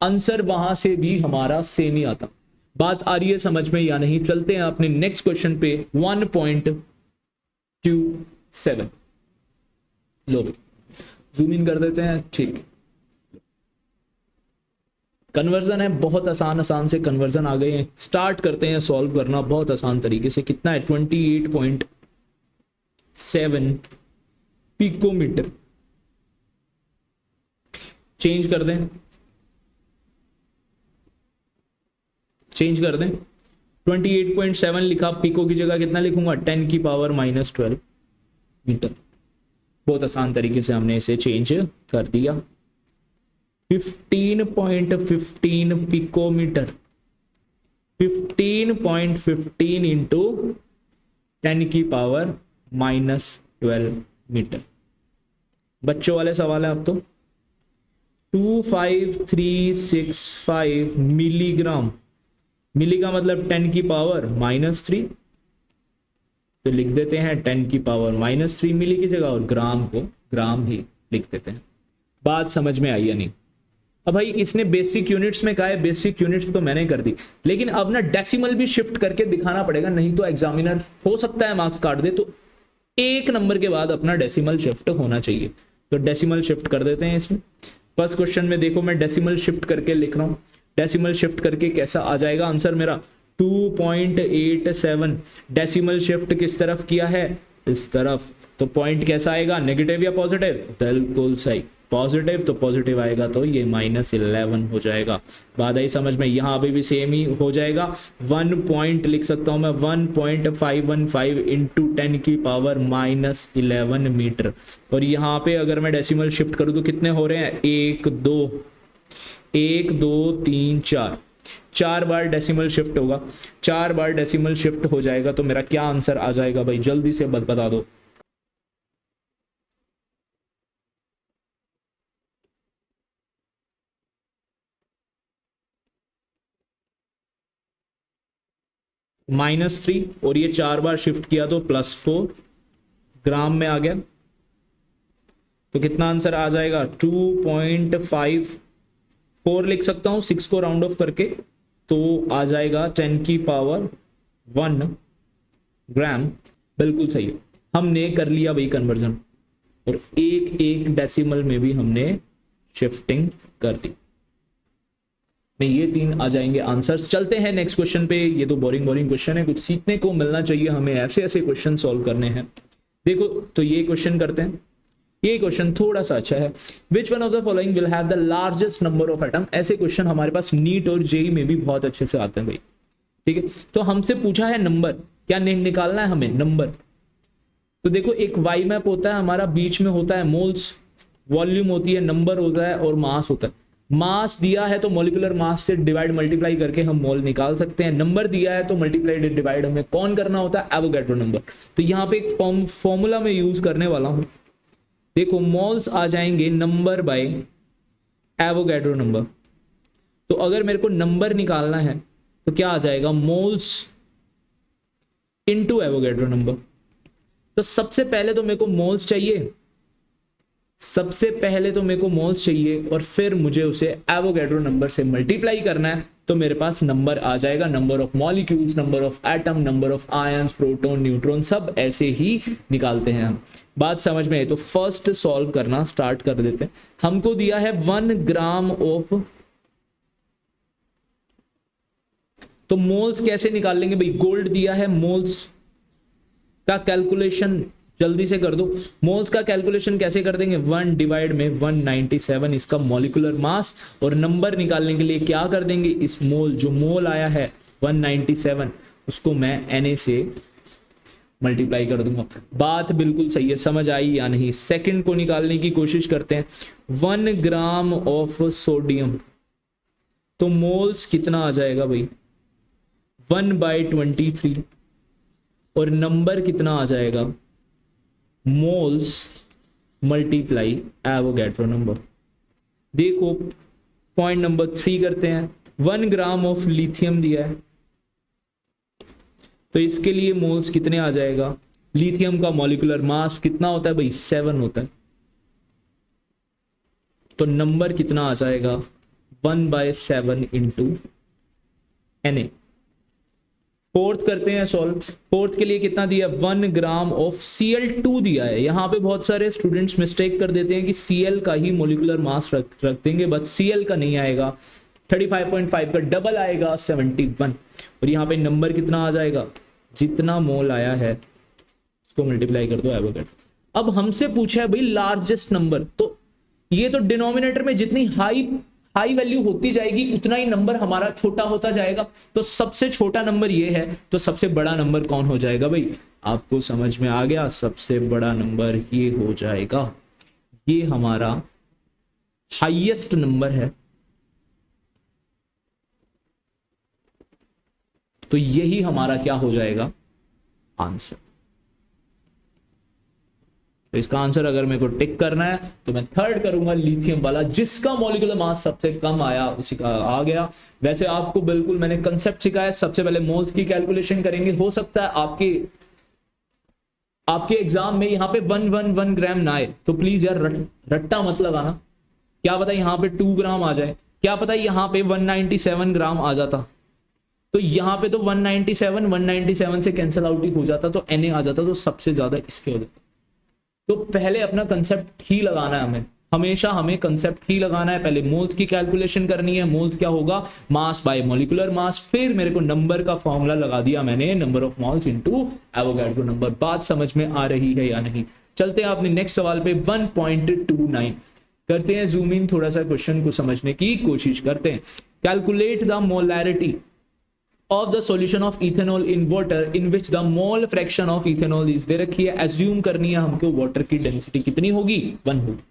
आंसर वहां से भी हमारा सेम ही आता। बात आ रही है समझ में या नहीं? चलते हैं अपने नेक्स्ट क्वेश्चन पे। 1.27 लो जूम इन कर देते हैं। ठीक, कन्वर्जन है, बहुत आसान से कन्वर्जन आ गए हैं। स्टार्ट करते हैं सॉल्व करना बहुत आसान तरीके से। कितना है? 28.7 पिकोमीटर। चेंज कर दें 28.7 लिखा, पिको की जगह कितना लिखूंगा? 10 की पावर -12 मीटर। बहुत आसान तरीके से हमने इसे चेंज कर दिया। 15.15 पिकोमीटर, 15.15 इंटू 10 की पावर -12 मीटर। बच्चों वाले सवाल है अब तो। 25365 मिलीग्राम, मिली का मतलब 10 की पावर -3, तो लिख देते हैं 10 की पावर -3 मिली की जगह, और ग्राम को ग्राम ही लिख देते हैं। बात समझ में आई या नहीं? अब भाई इसने बेसिक यूनिट्स में कहा है, बेसिक यूनिट्स तो मैंने कर दी, लेकिन अब ना डेसिमल भी शिफ्ट करके दिखाना पड़ेगा, नहीं तो एग्जामिनर हो सकता है मार्क्स काट दे। तो एक नंबर के बाद अपना डेसिमल शिफ्ट होना चाहिए, तो डेसिमल शिफ्ट कर देते हैं इसमें। फर्स्ट क्वेश्चन में देखो मैं डेसिमल शिफ्ट करके लिख रहा हूं। डेसिमल शिफ्ट करके कैसा आ जाएगा आंसर मेरा? 2.87। डेसिमल शिफ्ट किस तरफ किया है? इस तरफ। तो पॉइंट कैसा आएगा? नेगेटिव या पॉजिटिव? बिल्कुल सही, पॉजिटिव। तो पॉजिटिव आएगा तो ये -11 हो जाएगा। बात आई समझ में? यहाँ अभी भी सेम ही हो जाएगा। 1 पॉइंट लिख सकता हूँ मैं 1.515 इंटू 10 की पावर -11 मीटर। और यहाँ पे अगर मैं डेसिमल शिफ्ट करूँ तो कितने हो रहे हैं? 1 2 3 4 बार डेसिमल शिफ्ट होगा। 4 बार डेसिमल शिफ्ट हो जाएगा तो मेरा क्या आंसर आ जाएगा भाई? जल्दी से बता दो। -3, और ये 4 बार शिफ्ट किया तो +4 ग्राम में आ गया। तो कितना आंसर आ जाएगा? 2.54 लिख सकता हूं, 6 को राउंड ऑफ करके, तो आ जाएगा 10 की पावर 1 ग्राम। बिल्कुल सही है, हमने कर लिया भाई कन्वर्जन, और एक डेसिमल में भी हमने शिफ्टिंग कर दी। ये 3 आ जाएंगे आंसर्स। चलते हैं नेक्स्ट क्वेश्चन पे। ये तो बोरिंग क्वेश्चन है, कुछ सीखने को मिलना चाहिए हमें, ऐसे क्वेश्चन सॉल्व करने हैं। देखो तो ये क्वेश्चन करते हैं। ये क्वेश्चन थोड़ा सा अच्छा है। Which one of the following will have the largest number of atom. ऐसे क्वेश्चन हमारे पास नीट और जेई में भी बहुत अच्छे से आते हैं भाई। ठीक है, तो हमसे पूछा है नंबर, क्या निकालना है हमें? नंबर। तो देखो एक वाई मैप होता है हमारा, बीच में होता है मोल्स, वॉल्यूम होती है, नंबर होता है, और मास होता है। मास दिया है तो मॉलिक्यूलर मास से डिवाइड मल्टीप्लाई करके हम मोल निकाल सकते हैं। नंबर दिया है तो मल्टीप्लाई डिवाइड हमें कौन करना होता है? Avogadro number. तो यहाँ पे एक फॉर्मूला में यूज करने वाला हूं। देखो मोल्स आ जाएंगे नंबर बाय एवोगैड्रो नंबर। तो अगर मेरे को नंबर निकालना है तो क्या आ जाएगा? Moles into Avogadro number. तो सबसे पहले तो मेरे को मोल्स चाहिए, और फिर मुझे उसे एवोगैड्रो नंबर से मल्टीप्लाई करना है, तो मेरे पास नंबर आ जाएगा। Number of molecules, number of atom, number of ions, proton, neutron, सब ऐसे ही निकालते हैं हम। बात समझ में है? तो फर्स्ट सॉल्व करना स्टार्ट कर देते हैं। हमको दिया है 1 ग्राम ऑफ तो मोल्स कैसे निकाल लेंगे भाई, गोल्ड दिया है, मोल्स का कैलकुलेशन जल्दी से कर दो। मोल्स का कैलकुलेशन कैसे कर देंगे, 1 डिवाइड में 197 इसका मॉलिक्यूलर मास, और नंबर निकालने के लिए क्या कर देंगे, इस मोल जो मोल आया है 197 उसको मैं Na से मल्टीप्लाई कर दूंगा। बात बिल्कुल सही है, समझ आई या नहीं। सेकंड को निकालने की कोशिश करते हैं। 1 ग्राम ऑफ सोडियम, तो मोल्स कितना आ जाएगा भाई, 1/23, और नंबर कितना आ जाएगा, मोल्स मल्टीप्लाई एवोगैड्रो नंबर। देखो पॉइंट नंबर 3 करते हैं। 1 ग्राम ऑफ लिथियम दिया है, तो इसके लिए मोल्स कितने आ जाएगा, लिथियम का मॉलिक्यूलर मास कितना होता है भाई, 7 होता है, तो नंबर कितना आ जाएगा, 1/7 इंटू Na। फोर्थ करते हैं सॉल्व। फोर्थ के लिए कितना दिया, 1 ग्राम ऑफ Cl2 दिया है। यहां पे बहुत सारे स्टूडेंट्स मिस्टेक कर देते हैं कि Cl का ही मोलिकुलर मास रख देंगे, बट Cl का नहीं आएगा, 35.5 का डबल आएगा 71, और यहाँ पे नंबर कितना आ जाएगा, जितना मोल आया है उसको मल्टीप्लाई कर दो एवोगैड्रो। अब हमसे पूछा है भाई लार्जेस्ट नंबर, तो ये तो डिनोमिनेटर में जितनी हाई वैल्यू होती जाएगी उतना ही नंबर हमारा छोटा होता जाएगा। तो सबसे छोटा नंबर ये है, तो सबसे बड़ा नंबर कौन हो जाएगा भाई, आपको समझ में आ गया, सबसे बड़ा नंबर ये हो जाएगा, ये हमारा हाईएस्ट नंबर है, तो यही हमारा क्या हो जाएगा आंसर। तो इसका आंसर अगर मेरे को टिक करना है तो मैं थर्ड करूंगा, लिथियम वाला, जिसका मॉलिक्यूलर मास सबसे कम आया उसी का आ गया। वैसे आपको बिल्कुल मैंने कंसेप्ट सिखाया, सबसे पहले मोल्स की कैलकुलेशन करेंगे। हो सकता है आपके एग्जाम में यहाँ पे 1 ग्राम ना आए, तो प्लीज यार रट्टा मत लगाना, क्या पता यहाँ पे 2 ग्राम आ जाए, क्या पता यहाँ पे 197 ग्राम आ जाता, तो यहाँ पे तो 197 से कैंसिल आउट ही हो जाता, तो Na आ जाता, तो सबसे ज्यादा इसके हो जाता। तो पहले अपना कंसेप्ट ही लगाना है, हमें कंसेप्ट ही लगाना है। पहले मोल्स की कैलकुलेशन करनी है, मोल्स क्या होगा, मास बाय मॉलिक्यूलर मास, फिर मेरे को नंबर का फॉर्मूला लगा दिया मैंने, number of moles into Avogadro number. बात समझ में आ रही है या नहीं। चलते हैं अपने नेक्स्ट सवाल पे, 1.29 करते हैं जूम इन, थोड़ा सा क्वेश्चन को समझने की कोशिश करते हैं। Calculate the molarity of the solution of ethanol in water in which the mole fraction of ethanol is, दे रखी है, assume करनी है हमको वाटर की डेंसिटी कितनी होगी, 1 होगी।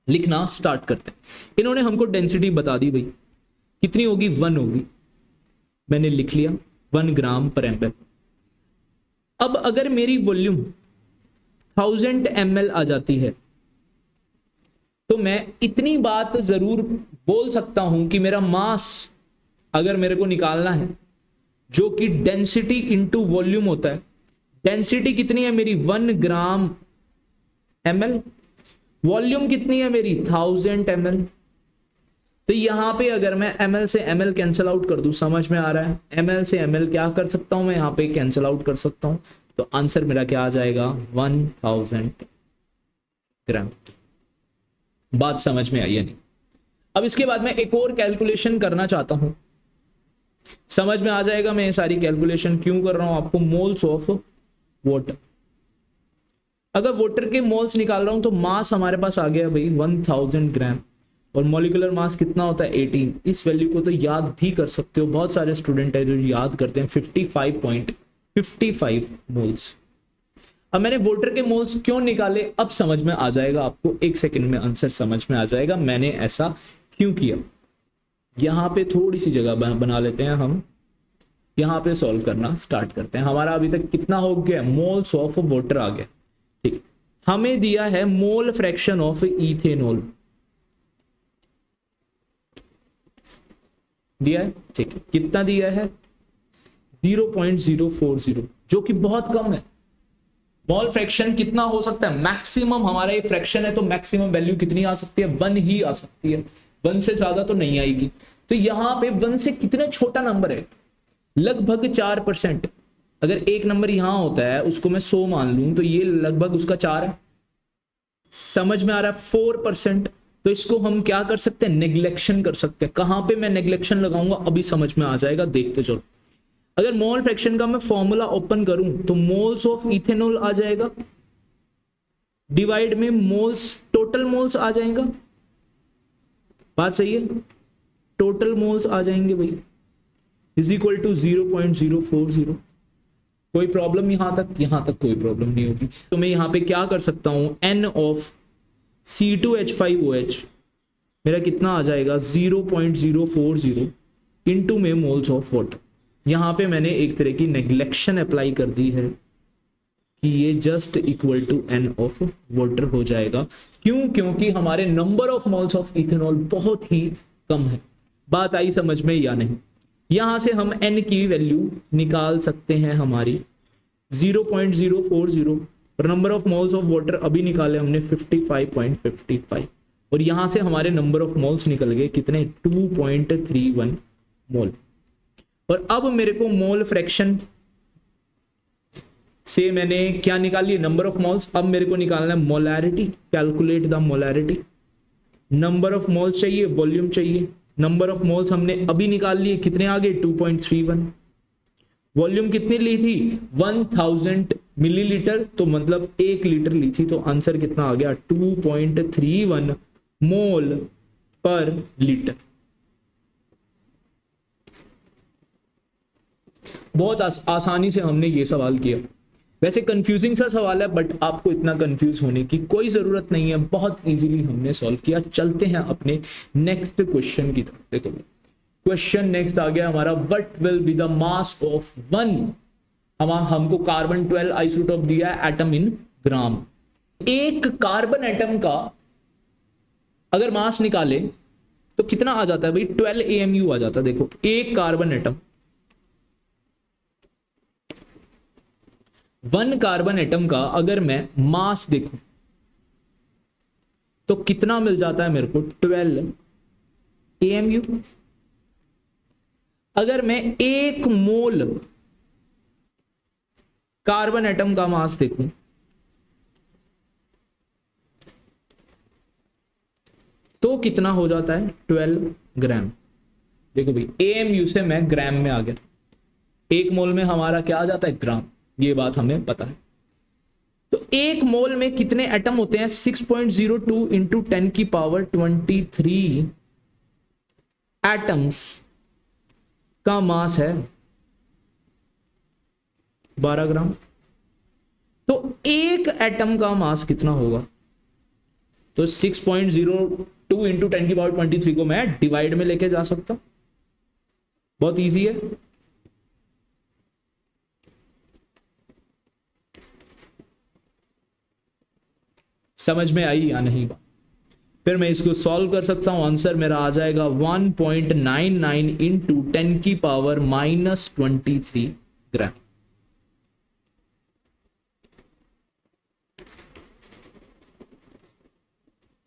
लिखना स्टार्ट करते हैं। इन्होंने हमको डेंसिटी बता दी भाई कितनी होगी, 1 होगी, मैंने लिख लिया 1 ग्राम पर ml। अब अगर मेरी वॉल्यूम 1000 ml आ जाती है तो मैं इतनी बात जरूर बोल सकता हूं कि मेरा मास अगर मेरे को निकालना है, जो कि डेंसिटी इंटू वॉल्यूम होता है, डेंसिटी कितनी है मेरी 1 ग्राम ml, वॉल्यूम कितनी है मेरी 1000 ml। तो यहां पे अगर मैं ml से ml कैंसिल आउट कर दूं, समझ में आ रहा है, ml से ml क्या कर सकता हूं मैं, यहां पे कैंसिल आउट कर सकता हूं, तो आंसर मेरा क्या आ जाएगा 1000 ग्राम। बात समझ में आई है नहीं। अब इसके बाद मैं एक और कैलकुलेशन करना चाहता हूं, समझ में आ जाएगा मैं ये सारी कैलकुलेशन क्यों कर रहा हूं आपको। मोल्स ऑफ वाटर, अगर वाटर के मोल्स निकाल रहा हूं तो मास हमारे पास आ गया भाई 1000 ग्राम, और मॉलिक्यूलर मास कितना होता है 18। इस वैल्यू को तो याद भी कर सकते हो, बहुत सारे स्टूडेंट है जो याद करते हैं, 55.55 मोल्स। अब मैंने वाटर के मोल्स क्यों निकाले, अब समझ में आ जाएगा आपको, 1 सेकंड में आंसर समझ में आ जाएगा मैंने ऐसा क्यों किया। यहां पे थोड़ी सी जगह बना लेते हैं हम, यहां पे सॉल्व करना स्टार्ट करते हैं। हमारा अभी तक कितना हो गया, मोल्स ऑफ वाटर आ गया, ठीक। हमें दिया है मोल फ्रैक्शन ऑफ इथेनॉल, दिया है, ठीक है, कितना दिया है 0.040, जो कि बहुत कम है। मोल फ्रैक्शन कितना हो सकता है, मैक्सिमम हमारा ये फ्रैक्शन है, तो मैक्सिमम वैल्यू कितनी आ सकती है, 1 ही आ सकती है, 1 से ज्यादा तो नहीं आएगी। तो यहां पे 1 से कितना छोटा नंबर है, लगभग 4%। अगर एक नंबर यहां होता है उसको मैं 100 मान लूं, तो ये लगभग उसका 4 है, समझ में आ रहा है, 4%। तो इसको हम क्या कर सकते हैं, नेग्लेक्शन कर सकते हैं। कहां पे मैं नेग्लेक्शन लगाऊंगा अभी समझ में आ जाएगा, देखते चलो। अगर मोल फ्रैक्शन का मैं फॉर्मूला ओपन करूं तो मोल्स ऑफ इथेनॉल आ जाएगा, डिवाइड में मोल्स, टोटल मोल्स आ जाएगा, बात सही है, टोटल मोल्स आ जाएंगे भाई, इज इक्वल टू 0.040। कोई प्रॉब्लम यहां तक कोई प्रॉब्लम नहीं होगी। तो मैं यहां पे क्या कर सकता हूं, N ऑफ C2H5OH मेरा कितना आ जाएगा 0.040 इंटू में मोल्स ऑफ वाटर। यहां पे मैंने एक तरह की नेग्लेक्शन अप्लाई कर दी है कि ये just equal to N of water हो जाएगा। क्यों? क्योंकि हमारे number of moles of ethanol बहुत ही कम है। बात आई समझ में या नहीं? यहां से हम N की वैल्यू निकाल सकते हैं हमारी 0.040 और number of moles of water अभी निकाले हमने 55.55 और यहां से हमारे नंबर ऑफ मोल्स निकल गए कितने, 2.31 मोल। और अब मेरे को मोल फ्रैक्शन से मैंने क्या निकाल लिया, नंबर ऑफ मोल्स। अब मेरे को निकालना है molarity, calculate the molarity. Number of moles चाहिए, वॉल्यूम चाहिए। नंबर ऑफ मोल्स हमने अभी निकाल लिए, कितने आ गए 2.31। वॉल्यूम कितनी ली थी 1000 मिलीलीटर, तो मतलब 1 लीटर ली थी, तो आंसर कितना आ गया 2.31 मोल पर लीटर। बहुत आसानी से हमने ये सवाल किया। वैसे कंफ्यूजिंग सा सवाल है बट आपको इतना कंफ्यूज होने की कोई जरूरत नहीं है, बहुत इजीली हमने सॉल्व किया। चलते हैं अपने नेक्स्ट क्वेश्चन की तरफ। देखो क्वेश्चन नेक्स्ट आ गया हमारा, what will be the mass of one, हमको कार्बन 12 आइसोटोप दिया है, एटम इन ग्राम। एक कार्बन एटम का अगर मास निकाले तो कितना आ जाता है भाई, 12 AMU आ जाता है। देखो एक carbon atom, one carbon atom का अगर मैं मास देखूं तो कितना मिल जाता है मेरे को, 12 AMU। अगर मैं एक मोल कार्बन एटम का मास देखूं तो कितना हो जाता है 12 ग्राम। देखो भाई AMU से मैं ग्राम में आ गया, एक मोल में हमारा क्या आ जाता है, ग्राम। ये बात हमें पता है। तो एक मोल में कितने एटम होते हैं, 6.02 इंटू 10 की पावर 23 एटम्स का मास है 12 ग्राम। तो एक एटम का मास कितना होगा, तो 6.02 इंटू 10 की पावर 23 को मैं डिवाइड में लेके जा सकता हूं, बहुत इजी है। समझ में आई या नहीं? फिर मैं इसको सॉल्व कर सकता हूं, आंसर मेरा आ जाएगा 1.99 इंटू 10 की पावर -23 ग्राम।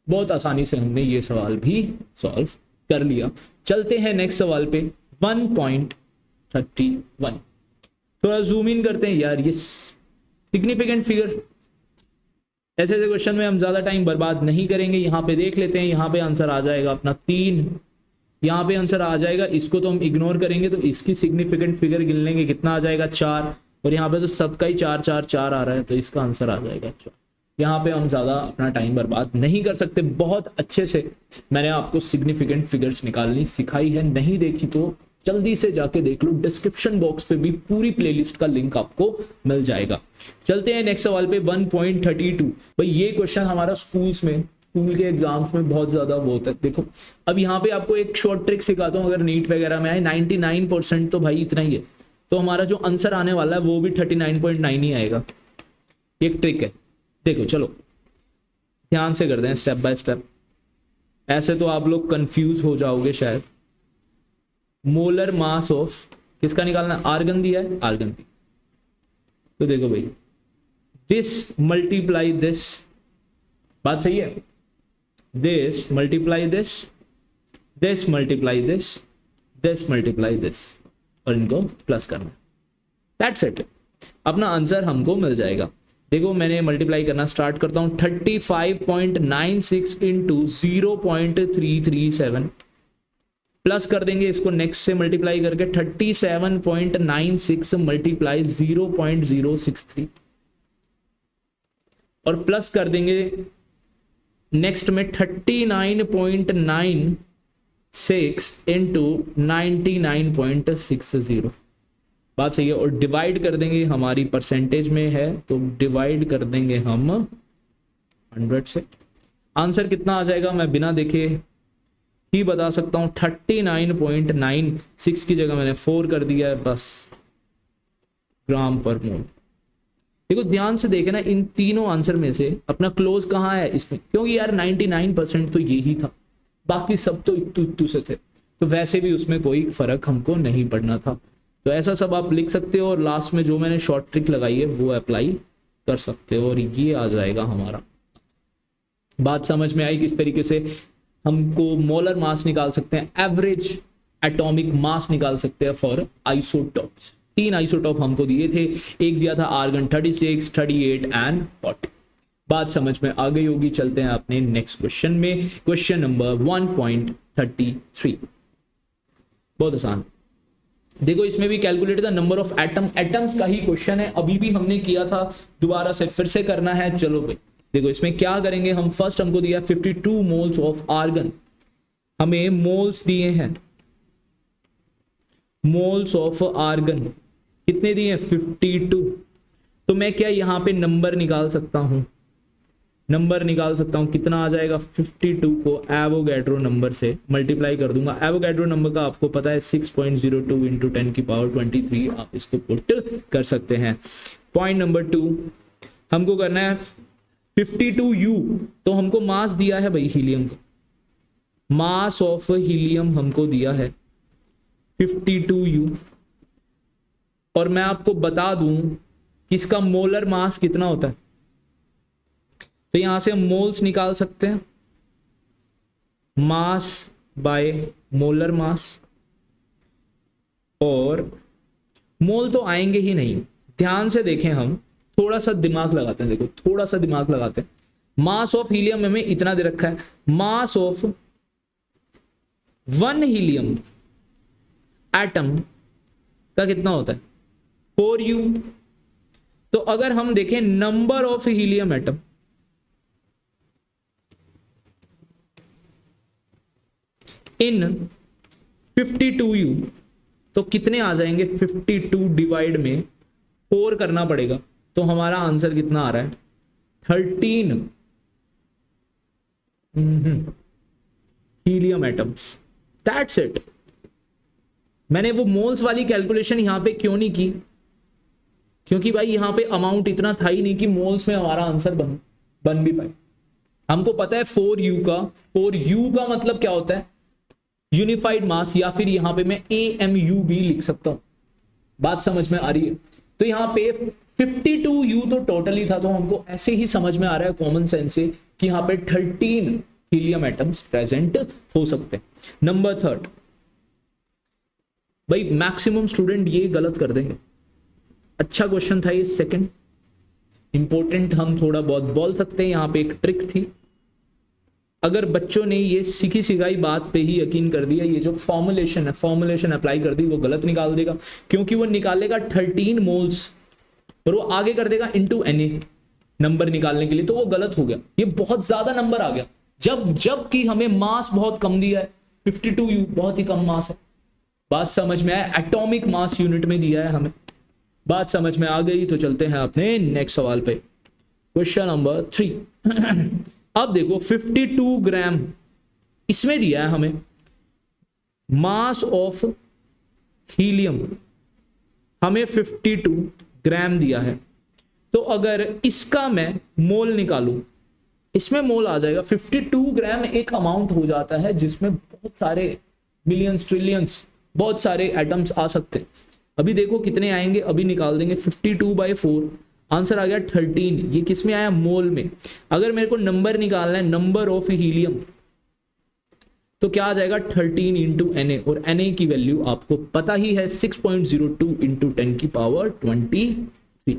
बहुत आसानी से हमने ये सवाल भी सॉल्व कर लिया। चलते हैं नेक्स्ट सवाल पे, 1.31। थोड़ा जूम इन करते हैं यार, ये सिग्निफिकेंट फिगर। ऐसे ऐसे क्वेश्चन में हम ज्यादा टाइम बर्बाद नहीं करेंगे। यहां पे देख लेते हैं, यहां पे आंसर आ जाएगा अपना 3, यहां पे आंसर आ जाएगा, इसको तो हम इग्नोर करेंगे, तो इसकी सिग्निफिकेंट फिगर गिन लेंगे, कितना आ जाएगा 4, और यहाँ पे तो सबका ही 4 4 4 आ रहा है, तो इसका आंसर आ जाएगा 4। यहाँ पे हम ज्यादा अपना टाइम बर्बाद नहीं कर सकते। बहुत अच्छे से मैंने आपको सिग्निफिकेंट फिगर्स निकालनी सिखाई है, नहीं देखी तो जल्दी से जाके देख लो, डिस्क्रिप्शन बॉक्स पे भी पूरी प्लेलिस्ट का लिंक आपको मिल जाएगा। चलते हैं नेक्स्ट सवाल पे, 1.32। भाई ये क्वेश्चन हमारा स्कूल्स में, स्कूल के एग्जाम्स में बहुत ज्यादा वो होता है। देखो अब यहाँ पे आपको एक शॉर्ट ट्रिक सिखाता हूँ, अगर नीट वगैरह में आए 99% तो भाई इतना ही है, तो हमारा जो आंसर आने वाला है वो भी 39.9 ही आएगा। एक ट्रिक है, देखो चलो ध्यान से करते हैं स्टेप बाय स्टेप, ऐसे तो आप लोग कंफ्यूज हो जाओगे शायद। मोलर मास ऑफ किसका निकालना, आर्गन दिया है, आर्गन दी, तो देखो भाई दिस मल्टीप्लाई दिस, बात सही है, this multiply this, this multiply this, this multiply this, और इनको प्लस करना, दैट्स इट, अपना आंसर हमको मिल जाएगा। देखो मैंने मल्टीप्लाई करना स्टार्ट करता हूं, 35.96 इंटू 0.337 प्लस कर देंगे इसको नेक्स्ट से मल्टीप्लाई करके 37.96 मल्टीप्लाई 0.063 और प्लस कर देंगे नेक्स्ट में 39.96 इंटू 99.60। बात सही है। और डिवाइड कर देंगे, हमारी परसेंटेज में है तो डिवाइड कर देंगे हम 100 से। आंसर कितना आ जाएगा मैं बिना देखे ही बता सकता हूं, 39.96 की जगह मैंने 4 कर दिया है बस, ग्राम पर मोल। देखो ध्यान से देखे ना, इन तीनों आंसर में से अपना क्लोज कहाँ है इसमें, क्योंकि यार 99% तो यही था, बाकी सब तो इत्तू इत्तू से थे, तो वैसे भी उसमें कोई फर्क हमको नहीं पड़ना था। तो ऐसा सब आप लिख सकते हो और लास्ट में जो मैंने शॉर्ट ट्रिक लगाई है वो अप्लाई कर सकते हो और ये आ जाएगा हमारा। बात समझ में आई किस तरीके से हमको मोलर मास निकाल सकते हैं, एवरेज एटॉमिक मास निकाल सकते हैं फॉर आइसोटॉप्स। 3 आइसोटॉप हमको दिए थे, एक दिया था आर्गन 36, 38 एंड 40। बात समझ में आ गई होगी। चलते हैं अपने नेक्स्ट क्वेश्चन में, क्वेश्चन नंबर 1.33। बहुत आसान। देखो इसमें भी calculate the number of atom, atoms का ही क्वेश्चन है, अभी भी हमने किया था, दोबारा से फिर से करना है। चलो भाई देखो इसमें क्या करेंगे हम, फर्स्ट हमको दिया 52 मोल्स ऑफ आर्गन, हमें मोल्स दिए हैं, मोल्स ऑफ आर्गन कितने दिए, 52। तो मैं क्या यहां पे नंबर निकाल सकता हूं, नंबर निकाल सकता हूं, कितना आ जाएगा, 52 को एवोगैड्रो नंबर से मल्टीप्लाई कर दूंगा। एवोगैड्रो नंबर का आपको पता है 6.02 इंटू 10 की पावर 23, आप इसको पुट कर सकते हैं। पॉइंट नंबर 2 हमको करना है 52U, तो हमको मास दिया है भाई हीलियम का, मास ऑफ हीलियम हमको दिया है 52U, और मैं आपको बता दूं कि इसका मोलर मास कितना होता है, तो यहां से हम मोल्स निकाल सकते हैं, मास बाय मोलर मास, और मोल तो आएंगे ही नहीं। ध्यान से देखें, हम थोड़ा सा दिमाग लगाते हैं, देखो थोड़ा सा दिमाग लगाते हैं। मास ऑफ हीलियम हमें इतना दे रखा है, मास ऑफ 1 हीलियम एटम का कितना होता है, 4U। तो अगर हम देखें number of helium atom, in 52U, तो कितने आ जाएंगे, 52 डिवाइड में 4 करना पड़ेगा, तो हमारा आंसर कितना आ रहा है, 13 हीलियम एटम्स। That's it. मैंने वो मोल्स वाली कैलकुलेशन यहां पे क्यों नहीं की, क्योंकि भाई यहां पे अमाउंट इतना था ही नहीं कि मोल्स में हमारा आंसर बन भी पाए। हमको पता है 4U का, 4U का मतलब क्या होता है, यूनिफाइड मास, या फिर यहां पे मैं AMU भी लिख सकता हूं। बात समझ में आ रही है। तो यहां पे 52U तो टोटली था, तो हमको ऐसे ही समझ में आ रहा है कॉमन सेंस से कि यहां पे 13 हीलियम एटम्स प्रेजेंट हो सकते हैं। नंबर 3, भाई मैक्सिमम स्टूडेंट ये गलत कर देंगे। अच्छा क्वेश्चन था ये, सेकंड इंपॉर्टेंट, हम थोड़ा बहुत बोल सकते हैं, यहां पे एक ट्रिक थी। अगर बच्चों ने ये सीखी सिखाई बात पे ही यकीन कर दिया, ये जो फॉर्मुलेशन है, फॉर्मुलेशन अप्लाई कर दी, वो गलत निकाल देगा, क्योंकि वो निकालेगा 13 मोल्स और वो आगे कर देगा इनटू Na नंबर निकालने के लिए, तो वो गलत हो गया। ये बहुत ज्यादा नंबर आ गया, जब कि हमें मास बहुत कम दिया है, 52U बहुत ही कम मास है। बात समझ में आया, एटॉमिक मास यूनिट में दिया है हमें। बात समझ में आ गई, तो चलते हैं अपने नेक्स्ट सवाल पे, क्वेश्चन नंबर 3। अब देखो 52 ग्राम इसमें दिया है हमें, मास ऑफ हीलियम हमें 52 ग्राम दिया है। तो अगर इसका मैं मोल निकालूं, इसमें मोल आ जाएगा 52 ग्राम। एक अमाउंट हो जाता है जिसमें बहुत सारे मिलियंस, ट्रिलियंस, बहुत सारे एटम्स आ सकते हैं। अभी देखो कितने आएंगे, अभी निकाल देंगे 52/4, आंसर आ गया 13। ये किस में आया, मोल में। अगर मेरे को नंबर निकालना है, नंबर ऑफ हीलियम, तो क्या आ जाएगा 13 इंटू Na, और Na की वैल्यू आपको पता ही है 6.02 इंटू 10 की पावर 23।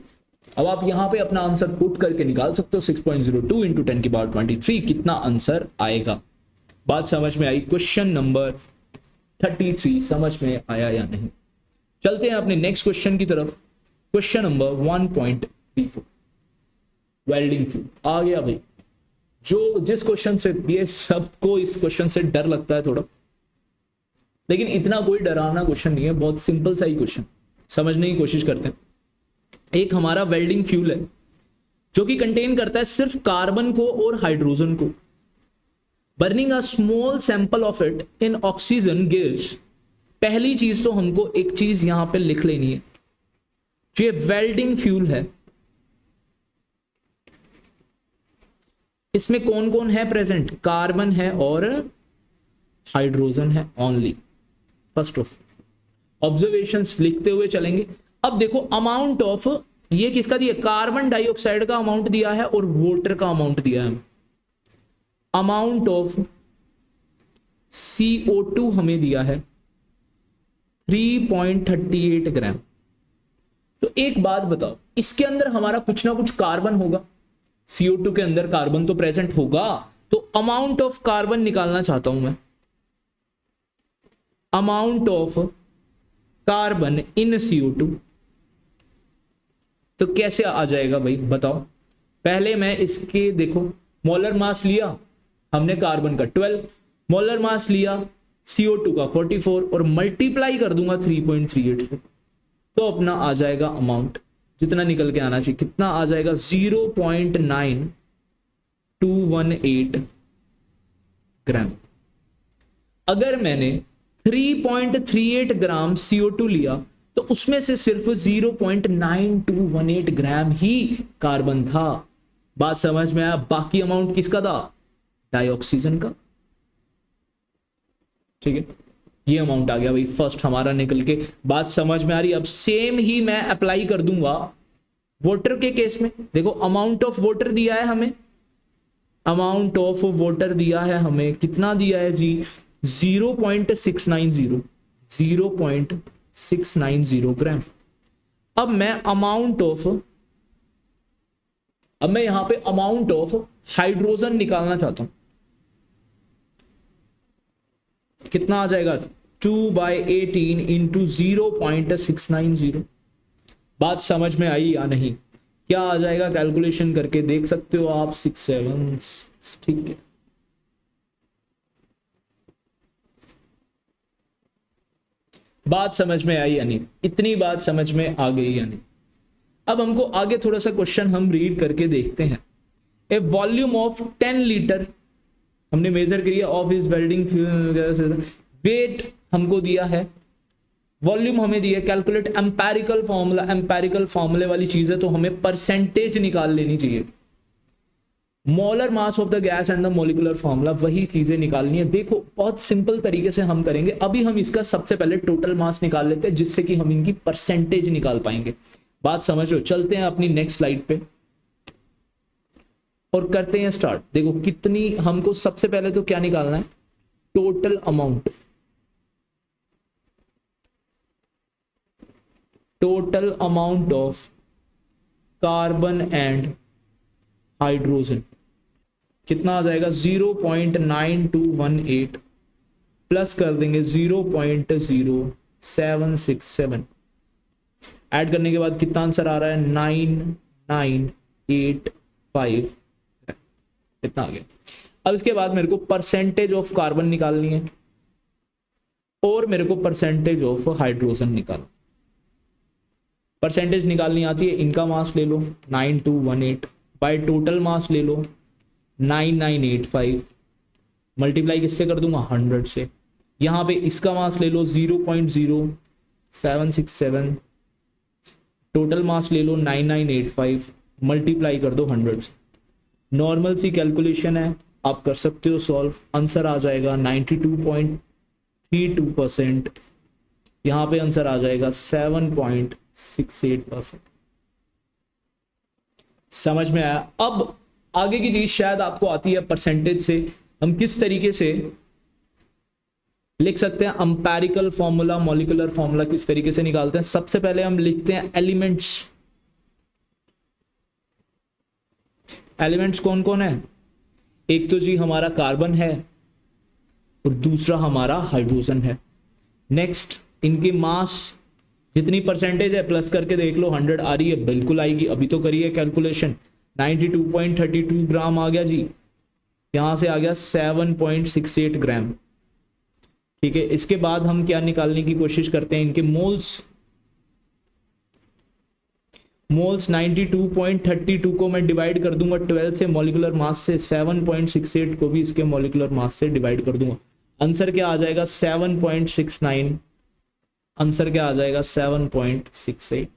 अब आप यहां पे अपना आंसर पुट करके निकाल सकते हो 6.02 इंटू 10 की पावर 23 कितना आंसर आएगा। बात समझ में आई? क्वेश्चन नंबर 33 समझ में आया या नहीं? चलते हैं अपने नेक्स्ट क्वेश्चन की तरफ। क्वेश्चन नंबर 1.34 वेल्डिंग फ्यूल आ गया भाई। जो जिस क्वेश्चन से, ये सबको इस क्वेश्चन से डर लगता है थोड़ा, लेकिन इतना कोई डरावना क्वेश्चन नहीं है, बहुत सिंपल सा ही क्वेश्चन, समझने की कोशिश करते हैं। एक हमारा वेल्डिंग फ्यूल है जो कि कंटेन करता है सिर्फ कार्बन को और हाइड्रोजन को। Burning a small sample of it in oxygen gives, पहली चीज तो हमको एक चीज यहां पे लिख लेनी है, जो ये वेल्डिंग फ्यूल है इसमें कौन कौन है प्रेजेंट? कार्बन है और हाइड्रोजन है ओनली। फर्स्ट ऑफ ऑब्जर्वेशंस लिखते हुए चलेंगे। अब देखो अमाउंट ऑफ, ये किसका दिया? कार्बन डाइऑक्साइड का अमाउंट दिया है और वाटर का अमाउंट दिया है। अमाउंट ऑफ CO2 हमें दिया है 3.38 ग्राम। तो एक बात बताओ, इसके अंदर हमारा कुछ ना कुछ कार्बन होगा, CO2 के अंदर कार्बन तो प्रेजेंट होगा, तो अमाउंट ऑफ कार्बन निकालना चाहता हूं मैं। Amount of carbon in CO2 तो कैसे आ जाएगा भाई बताओ? पहले मैं इसके देखो मोलर मास लिया हमने कार्बन का 12, मोलर मास लिया CO2 का 44 और मल्टीप्लाई कर दूंगा 3.38 से, तो अपना आ जाएगा अमाउंट जितना निकल के आना चाहिए। कितना आ जाएगा? 0.9218 ग्राम। अगर मैंने 3.38 ग्राम CO2 लिया तो उसमें से सिर्फ 0.9218 ग्राम ही कार्बन था। बात समझ में आया? बाकी अमाउंट किसका था? डाइऑक्सीजन का। ठीक है, ये अमाउंट आ गया भाई फर्स्ट हमारा निकल के। बात समझ में आ रही? अब सेम ही मैं अप्लाई कर दूंगा वाटर के केस में। देखो अमाउंट ऑफ वाटर दिया है हमें, अमाउंट ऑफ वाटर दिया है हमें, कितना दिया है जी? 0.690 ग्राम। अब मैं यहां पे अमाउंट ऑफ हाइड्रोजन निकालना चाहता हूं। कितना आ जाएगा? 2/18 इंटू 0.690। बात समझ में आई या नहीं? क्या आ जाएगा? कैलकुलेशन करके देख सकते हो आप। 676। ठीक है, बात समझ में आई या नहीं? इतनी बात समझ में आ गई या नहीं? अब हमको आगे थोड़ा सा क्वेश्चन हम रीड करके देखते हैं। ए वॉल्यूम ऑफ 10 लीटर हमने मेजर किया of is welding fuel, weight हमको दिया है, वॉल्यूम हमें दिया, कैलकुलेट एम्पेरिकल फॉर्मूला। एम्पेरिकल फॉर्मूले वाली चीज है तो हमें परसेंटेज निकाल लेनी चाहिए। Molar mass of the gas and the molecular formula, वही चीजें निकालनी है। देखो बहुत सिंपल तरीके से हम करेंगे। अभी हम इसका सबसे पहले टोटल मास निकाल लेते हैं जिससे कि हम इनकी परसेंटेज निकाल पाएंगे। बात समझो? चलते हैं अपनी नेक्स्ट स्लाइड पे और करते हैं स्टार्ट। देखो कितनी हमको सबसे पहले तो क्या निकालना है? Total amount, total amount of carbon and hydrogen कितना आ जाएगा? 0.9218 प्लस कर देंगे 0.0767, ऐड करने के बाद कितना आंसर आ रहा है? 9985। इतना आ गया। अब इसके बाद मेरे को परसेंटेज ऑफ कार्बन निकालनी है और मेरे को परसेंटेज ऑफ हाइड्रोजन निकालना। परसेंटेज निकालनी आती है, इनका मास ले लो 9218 बाय टोटल मास ले लो 9985, मल्टीप्लाई किससे कर दूंगा? 100 से। यहां पे इसका मास ले लो 0.0767, टोटल मास ले लो 9985, मल्टीप्लाई कर दो 100 से। नॉर्मल सी कैलकुलेशन है, आप कर सकते हो सॉल्व। आंसर आ जाएगा 92.32%। यहां पे आंसर आ जाएगा 7.68%। समझ में आया? अब आगे की चीज शायद आपको आती है परसेंटेज से हम किस तरीके से लिख सकते हैं। एम्पेरिकल फॉर्मूला, मॉलिक्यूलर फॉर्मूला किस तरीके से निकालते हैं। सबसे पहले हम लिखते हैं एलिमेंट्स, एलिमेंट्स कौन कौन है, एक तो जी हमारा कार्बन है और दूसरा हमारा हाइड्रोजन है। नेक्स्ट इनकी मास जितनी परसेंटेज है प्लस करके देख लो, 100 आ रही है, बिल्कुल आएगी, अभी तो करिए कैलकुलेशन। 92.32 ग्राम आ गया जी, यहां से आ गया 7.68 ग्राम। ठीक है, इसके बाद हम क्या निकालने की कोशिश करते हैं, इनके मोल्स। मोल्स 92.32 को मैं डिवाइड कर दूंगा 12 से मॉलिक्यूलर मास से, 7.68 को भी इसके मॉलिक्यूलर मास से डिवाइड कर दूंगा। आंसर क्या आ जाएगा 7.69, आंसर क्या आ जाएगा 7.68।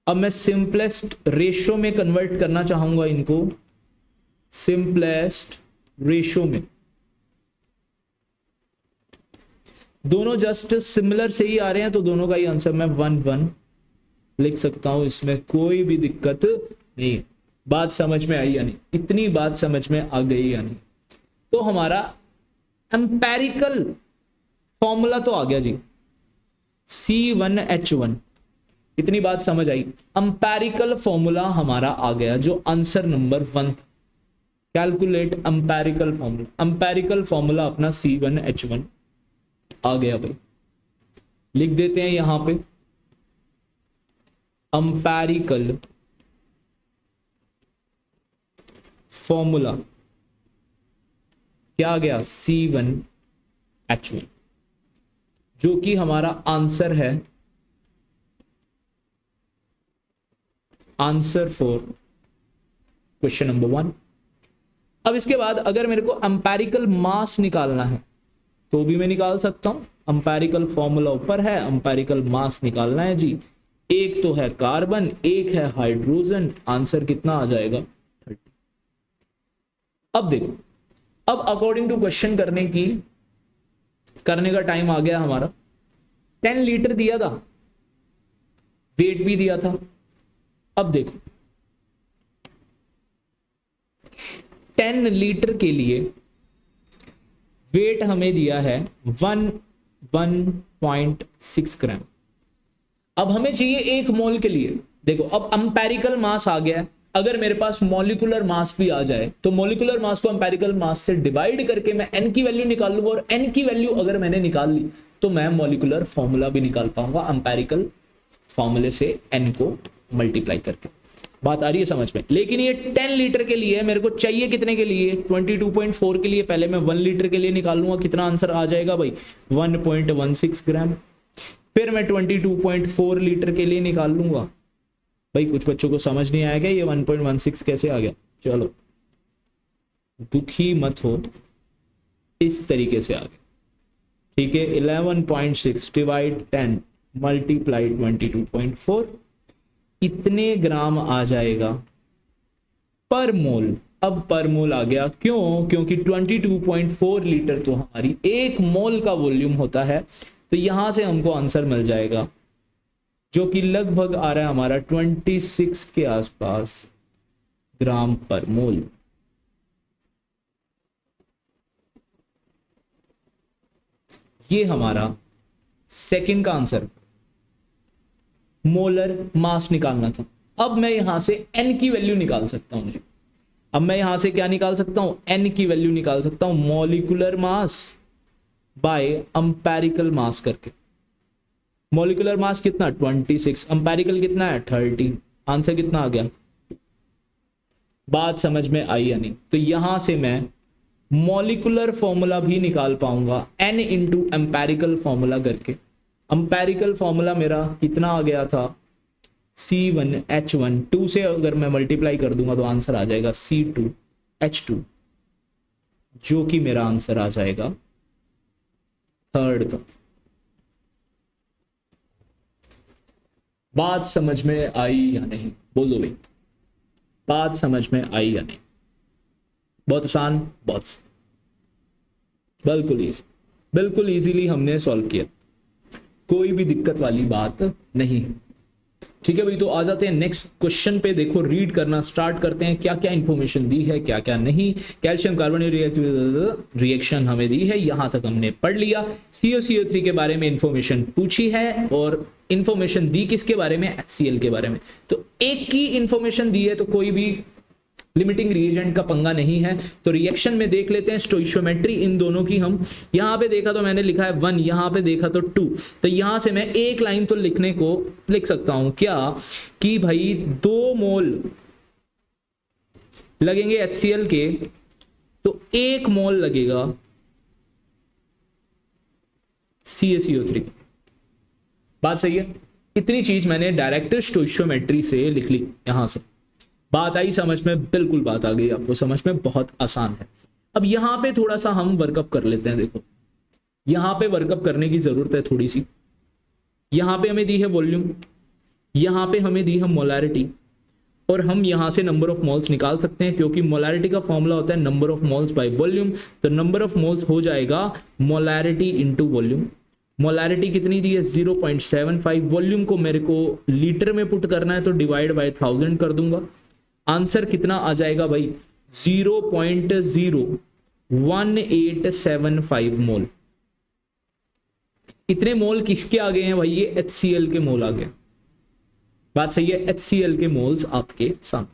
अब मैं सिंपलेस्ट रेशो में कन्वर्ट करना चाहूंगा इनको, सिंपलेस्ट रेशो में। दोनों जस्ट सिमिलर से ही आ रहे हैं तो दोनों का ही आंसर मैं 1-1 लिख सकता हूं, इसमें कोई भी दिक्कत नहीं। बात समझ में आई या नहीं, इतनी बात समझ में आ गई या नहीं। तो हमारा एम्पेरिकल फॉर्मूला तो आ गया जी, C1H1, इतनी बात समझ आई। एम्पेरिकल फॉर्मूला हमारा आ गया जो आंसर नंबर 1 था। Calculate empirical formula, empirical formula अपना C1H1 आ गया भाई, लिख देते हैं यहां पे एम्पेरिकल फॉर्मूला क्या आ गया C1H1, जो कि हमारा आंसर है, आंसर फॉर क्वेश्चन नंबर 1। अब इसके बाद अगर मेरे को एम्पेरिकल मास निकालना है तो भी मैं निकाल सकता हूं। एम्पेरिकल फॉर्मूला ऊपर है, एम्पेरिकल मास निकालना है जी। एक तो है कार्बन, एक है हाइड्रोजन, आंसर कितना आ जाएगा 30। अब देखो, अब अकॉर्डिंग टू क्वेश्चन करने का टाइम आ गया हमारा। 10 लीटर दिया था, वेट भी दिया था। अब देखो 10 लीटर के लिए वेट हमें दिया है 1.6 ग्राम। अब हमें चाहिए 1 मोल के लिए। देखो अब एम्पेरिकल मास आ गया है, अगर मेरे पास मॉलिक्यूलर मास भी आ जाए तो मॉलिक्यूलर मास को एम्पेरिकल मास से डिवाइड करके मैं n की वैल्यू निकाल लूंगा, और n की वैल्यू अगर मैंने निकाल ली तो मैं मॉलिक्यूलर फॉर्मूला भी निकाल पाऊंगा एम्पेरिकल फॉर्मूले से n को मल्टीप्लाई करके। बात आ रही है समझ में? लेकिन ये 10 लीटर के लिए मेरे को चाहिए कितने के लिए, 22.4 के लिए। पहले मैं 1 लीटर के लिए निकाल लूंगा, कितना आंसर आ जाएगा भाई 1.16 ग्राम। फिर मैं 22.4 लीटर के लिए निकाल लूंगा। भाई कुछ बच्चों को समझ नहीं आएगा ये 1.16 कैसे आ गया, चलो दुखी मत हो, इस तरीके से आ गया। ठीक है, 11.6 डिवाइड 10 मल्टीप्लाई 22.4, इतने ग्राम आ जाएगा पर मोल। अब पर मोल आ गया, क्यों? क्योंकि 22.4 लीटर तो हमारी 1 मोल का वॉल्यूम होता है, तो यहां से हमको आंसर मिल जाएगा जो कि लगभग आ रहा है हमारा 26 के आसपास ग्राम पर मोल। ये हमारा सेकंड का आंसर, मोलर मास निकालना था। अब मैं यहां से n की वैल्यू निकाल सकता हूं जी। अब मैं यहां से क्या निकाल सकता हूं, n की वैल्यू निकाल सकता हूं, molecular mass by empirical mass करके। मॉलिक्यूलर मास कितना 26, एम्पेरिकल कितना है 30, आंसर कितना आ गया। बात समझ में आई या नहीं? तो यहां से मैं मॉलिक्यूलर फॉर्मूला भी निकाल पाऊंगा n इंटू एम्पेरिकल फॉर्मूला करके। एम्पेरिकल फॉर्मूला मेरा कितना आ गया था C1H1, 2 से अगर मैं मल्टीप्लाई कर दूंगा तो आंसर आ जाएगा C2H2, जो कि मेरा आंसर आ जाएगा थर्ड का। बात समझ में आई या नहीं, बोलो भाई, बात समझ में आई या नहीं? बहुत आसान, बहुत बिल्कुल इजीली हमने सॉल्व किया, कोई भी दिक्कत वाली बात नहीं। ठीक है भाई, तो आ जाते हैं नेक्स्ट क्वेश्चन पे। देखो रीड करना स्टार्ट करते हैं, क्या क्या इंफॉर्मेशन दी है क्या क्या नहीं। कैल्शियम कार्बोनेट रिएक्शन हमें दी है, यहां तक हमने पढ़ लिया। CO3 के बारे में इंफॉर्मेशन पूछी है, और इंफॉर्मेशन दी किसके बारे में, HCl के बारे में। तो एक की इंफॉर्मेशन दी है तो कोई भी लिमिटिंग रिएजेंट का पंगा नहीं है। तो रिएक्शन में देख लेते हैं स्टोइशियोमेट्री इन दोनों की। हम यहां पे देखा तो मैंने लिखा है 1, यहां पे देखा तो 2, तो यहां से मैं एक लाइन तो लिखने को लिख सकता हूं क्या कि भाई 2 मोल लगेंगे HCl के, तो 1 मोल लगेगा CaCO3। बात सही है? इतनी चीज मैंने डायरेक्ट स्टोइशियोमेट्री से लिख ली। यहां से बात आई समझ में? बिल्कुल बात आ गई आपको समझ में, बहुत आसान है। अब यहां पे थोड़ा सा हम वर्कअप कर लेते हैं। देखो यहां पे वर्कअप करने की जरूरत है थोड़ी सी। यहां पे हमें दी है वॉल्यूम, यहां पे हमें दी है मोलैरिटी, और हम यहां से नंबर ऑफ मोल्स निकाल सकते हैं क्योंकि मोलैरिटी का फॉर्मूला होता है number of moles by volume. तो नंबर ऑफ मोल्स हो जाएगा मोलैरिटी इंटू वॉल्यूम। मोलैरिटी कितनी दी है? 0.75। वॉल्यूम को मेरे को लीटर में पुट करना है तो डिवाइड बाय 1000 कर दूंगा। आंसर कितना आ जाएगा भाई? 0.01875 मोल। इतने मोल किसके आ गए हैं भाई? ये HCl के मोल आ गए। बात सही है? HCl के मोल्स आपके सामने।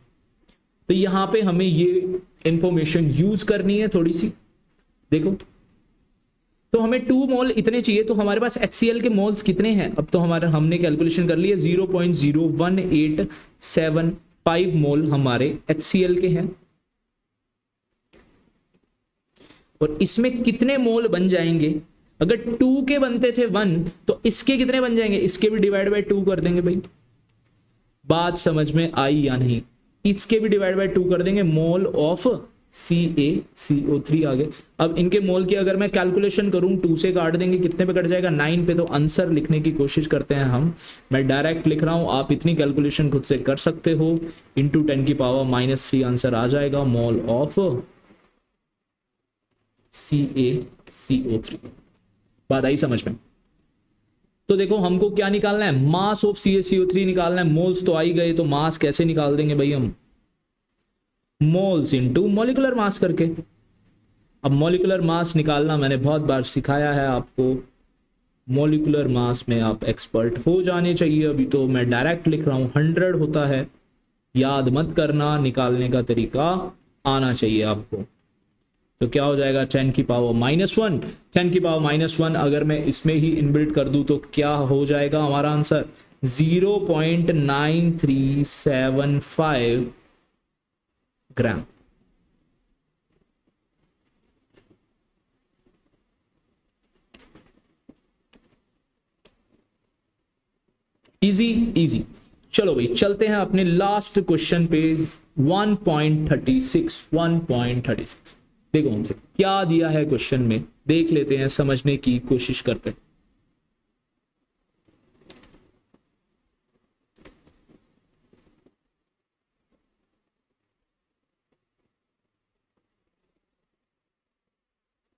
तो यहां पे हमें ये इंफॉर्मेशन यूज करनी है थोड़ी सी। देखो तो हमें 2 मोल इतने चाहिए, तो हमारे पास HCl के मोल्स कितने हैं? अब तो हमने कैलकुलेशन कर लिया, 0.01875 मोल हमारे HCl के हैं। और इसमें कितने मोल बन जाएंगे? अगर 2 के बनते थे 1, तो इसके कितने बन जाएंगे? इसके भी डिवाइड बाय 2 कर देंगे भाई। बात समझ में आई या नहीं? इसके भी डिवाइड बाय 2 कर देंगे। मोल ऑफ CaCO3 आ गए। अब इनके मोल की अगर मैं कैलकुलेशन करूं, 2 से काट देंगे, कितने पे कट जाएगा? 9 पे। तो आंसर लिखने की कोशिश करते हैं हम। मैं डायरेक्ट लिख रहा हूं, आप इतनी कैलकुलेशन खुद से कर सकते हो। इंटू 10 की पावर -3 आंसर आ जाएगा। Mole of CaCO3। बात आई समझ में? तो देखो हमको क्या निकालना है? मास ऑफ CaCO3 निकालना है। मोल्स तो आ ही गए, तो मास कैसे निकाल देंगे भाई हम? मोल्स इनटू मॉलिक्यूलर मास करके। अब मॉलिक्यूलर मास निकालना मैंने बहुत बार सिखाया है आपको। मॉलिक्यूलर मास में आप एक्सपर्ट हो जाने चाहिए। अभी तो मैं डायरेक्ट लिख रहा हूं, 100 होता है। याद मत करना, निकालने का तरीका आना चाहिए आपको। तो क्या हो जाएगा? 10 की पावर -1। 10 की पावर -1 अगर मैं इसमें ही इनबिल्ट कर दूं तो क्या हो जाएगा हमारा आंसर? 0.9375 ग्राम। Easy easy. चलो भाई चलते हैं अपने लास्ट क्वेश्चन पे। 1.36 देखो हमसे क्या दिया है क्वेश्चन में, देख लेते हैं, समझने की कोशिश करते हैं।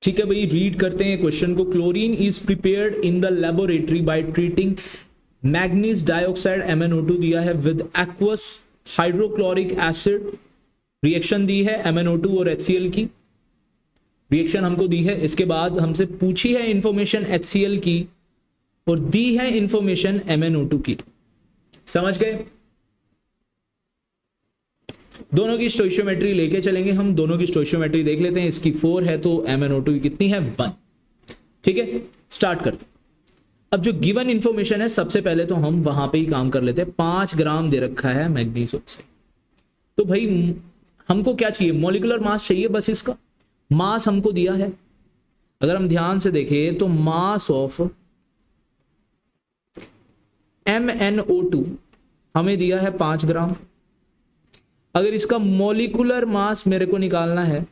ठीक है भाई, रीड करते हैं क्वेश्चन को। Chlorine is prepared in the laboratory by treating manganese dioxide MnO2 दिया है with aqueous hydrochloric acid. Reaction दी है MnO2 और HCl की। रिएक्शन हमको दी है, इसके बाद हमसे पूछी है इंफॉर्मेशन HCl की और दी है इंफॉर्मेशन MnO2 की। समझ गए? दोनों की स्टोइशियोमेट्री लेके चलेंगे हम। दोनों की स्टोइशियोमेट्री देख लेते हैं। इसकी 4 है तो MnO2 की कितनी है? 1। ठीक है, स्टार्ट करते हैं। अब जो गिवन इंफॉर्मेशन है, सबसे पहले तो हम वहां पे ही काम कर लेते हैं। 5 ग्राम दे रखा है मैग्नीज ऑक्साइड। तो भाई हमको क्या चाहिए? मॉलिक्यूलर मास चाहिए बस। इसका मास हमको दिया है, अगर हम ध्यान से देखें तो मास ऑफ MnO2 हमें दिया है 5 ग्राम। अगर इसका मॉलिक्यूलर मास मेरे को निकालना है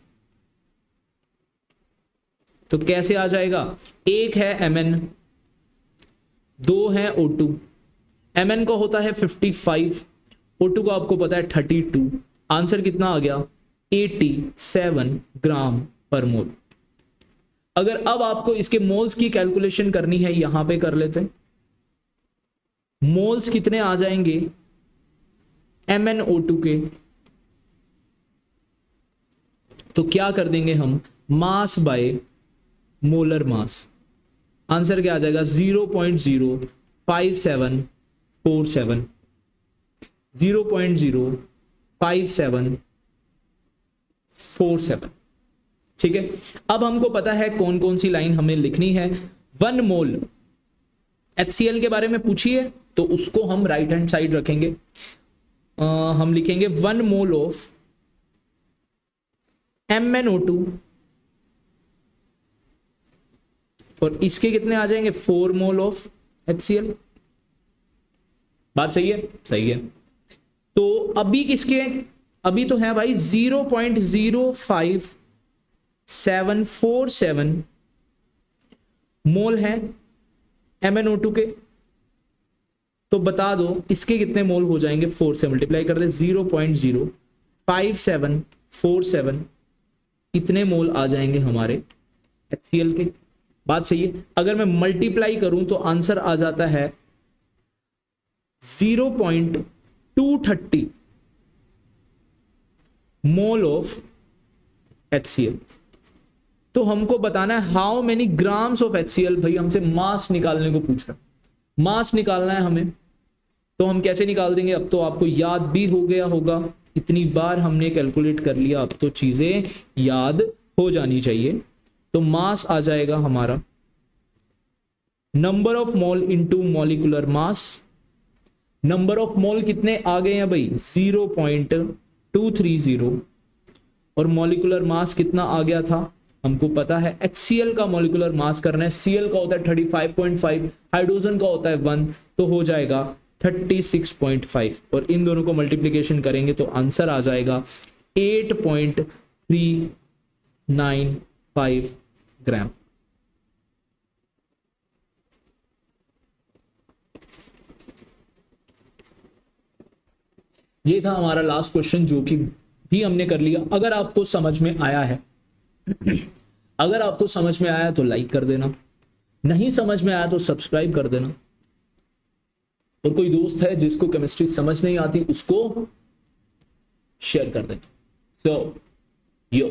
तो कैसे आ जाएगा? 1 है Mn, 2 है O2। Mn को होता है 55, O2 को आपको पता है 32। आंसर कितना आ गया? 87 ग्राम पर मोल। अगर अब आपको इसके मोल्स की कैलकुलेशन करनी है, यहां पे कर लेते हैं। मोल्स कितने आ जाएंगे MnO2 के? तो क्या कर देंगे हम? Mass by molar mass. Answer क्या आ जाएगा? 0.05747। 0.05747 47। ठीक है, अब हमको पता है कौन कौन सी लाइन हमें लिखनी है। 1 मोल HCl के बारे में पूछिए तो उसको हम राइट हैंड साइड रखेंगे। हम लिखेंगे 1 मोल ऑफ MnO2 और इसके कितने आ जाएंगे 4 मोल ऑफ HCl। बात सही है? सही है। तो अभी किसके, अभी तो है भाई 0.05747 मोल है MnO2 के। तो बता दो इसके कितने मोल हो जाएंगे, 4 से मल्टीप्लाई कर दे, 0.05747 इतने मोल आ जाएंगे हमारे HCl के। बात सही है। अगर मैं मल्टीप्लाई करूं तो आंसर आ जाता है 0.230 मोल ऑफ HCl। तो हमको बताना है how many grams of HCl। भाई हमसे मास निकालने को पूछ रहा है, मास निकालना है हमें। तो हम कैसे निकाल देंगे, अब तो आपको याद भी हो गया होगा, इतनी बार हमने कैलकुलेट कर लिया, अब तो चीजें याद हो जानी चाहिए। तो मास आ जाएगा हमारा number of mole into molecular mass. Number of mole कितने आ गए हैं भाई 0.230 और मॉलिक्यूलर मास कितना आ गया था हमको पता है। HCl का मॉलिक्यूलर मास करना है, Cl का होता है 35.5, हाइड्रोजन का होता है 1, तो हो जाएगा 36.5 और इन दोनों को मल्टीप्लीकेशन करेंगे तो आंसर आ जाएगा 8.395 ग्राम। ये था हमारा लास्ट क्वेश्चन जो कि भी हमने कर लिया। अगर आपको समझ में आया है अगर आपको समझ में आया तो लाइक कर देना, नहीं समझ में आया तो सब्सक्राइब कर देना, और कोई दोस्त है जिसको केमिस्ट्री समझ नहीं आती उसको शेयर कर देना। सो यो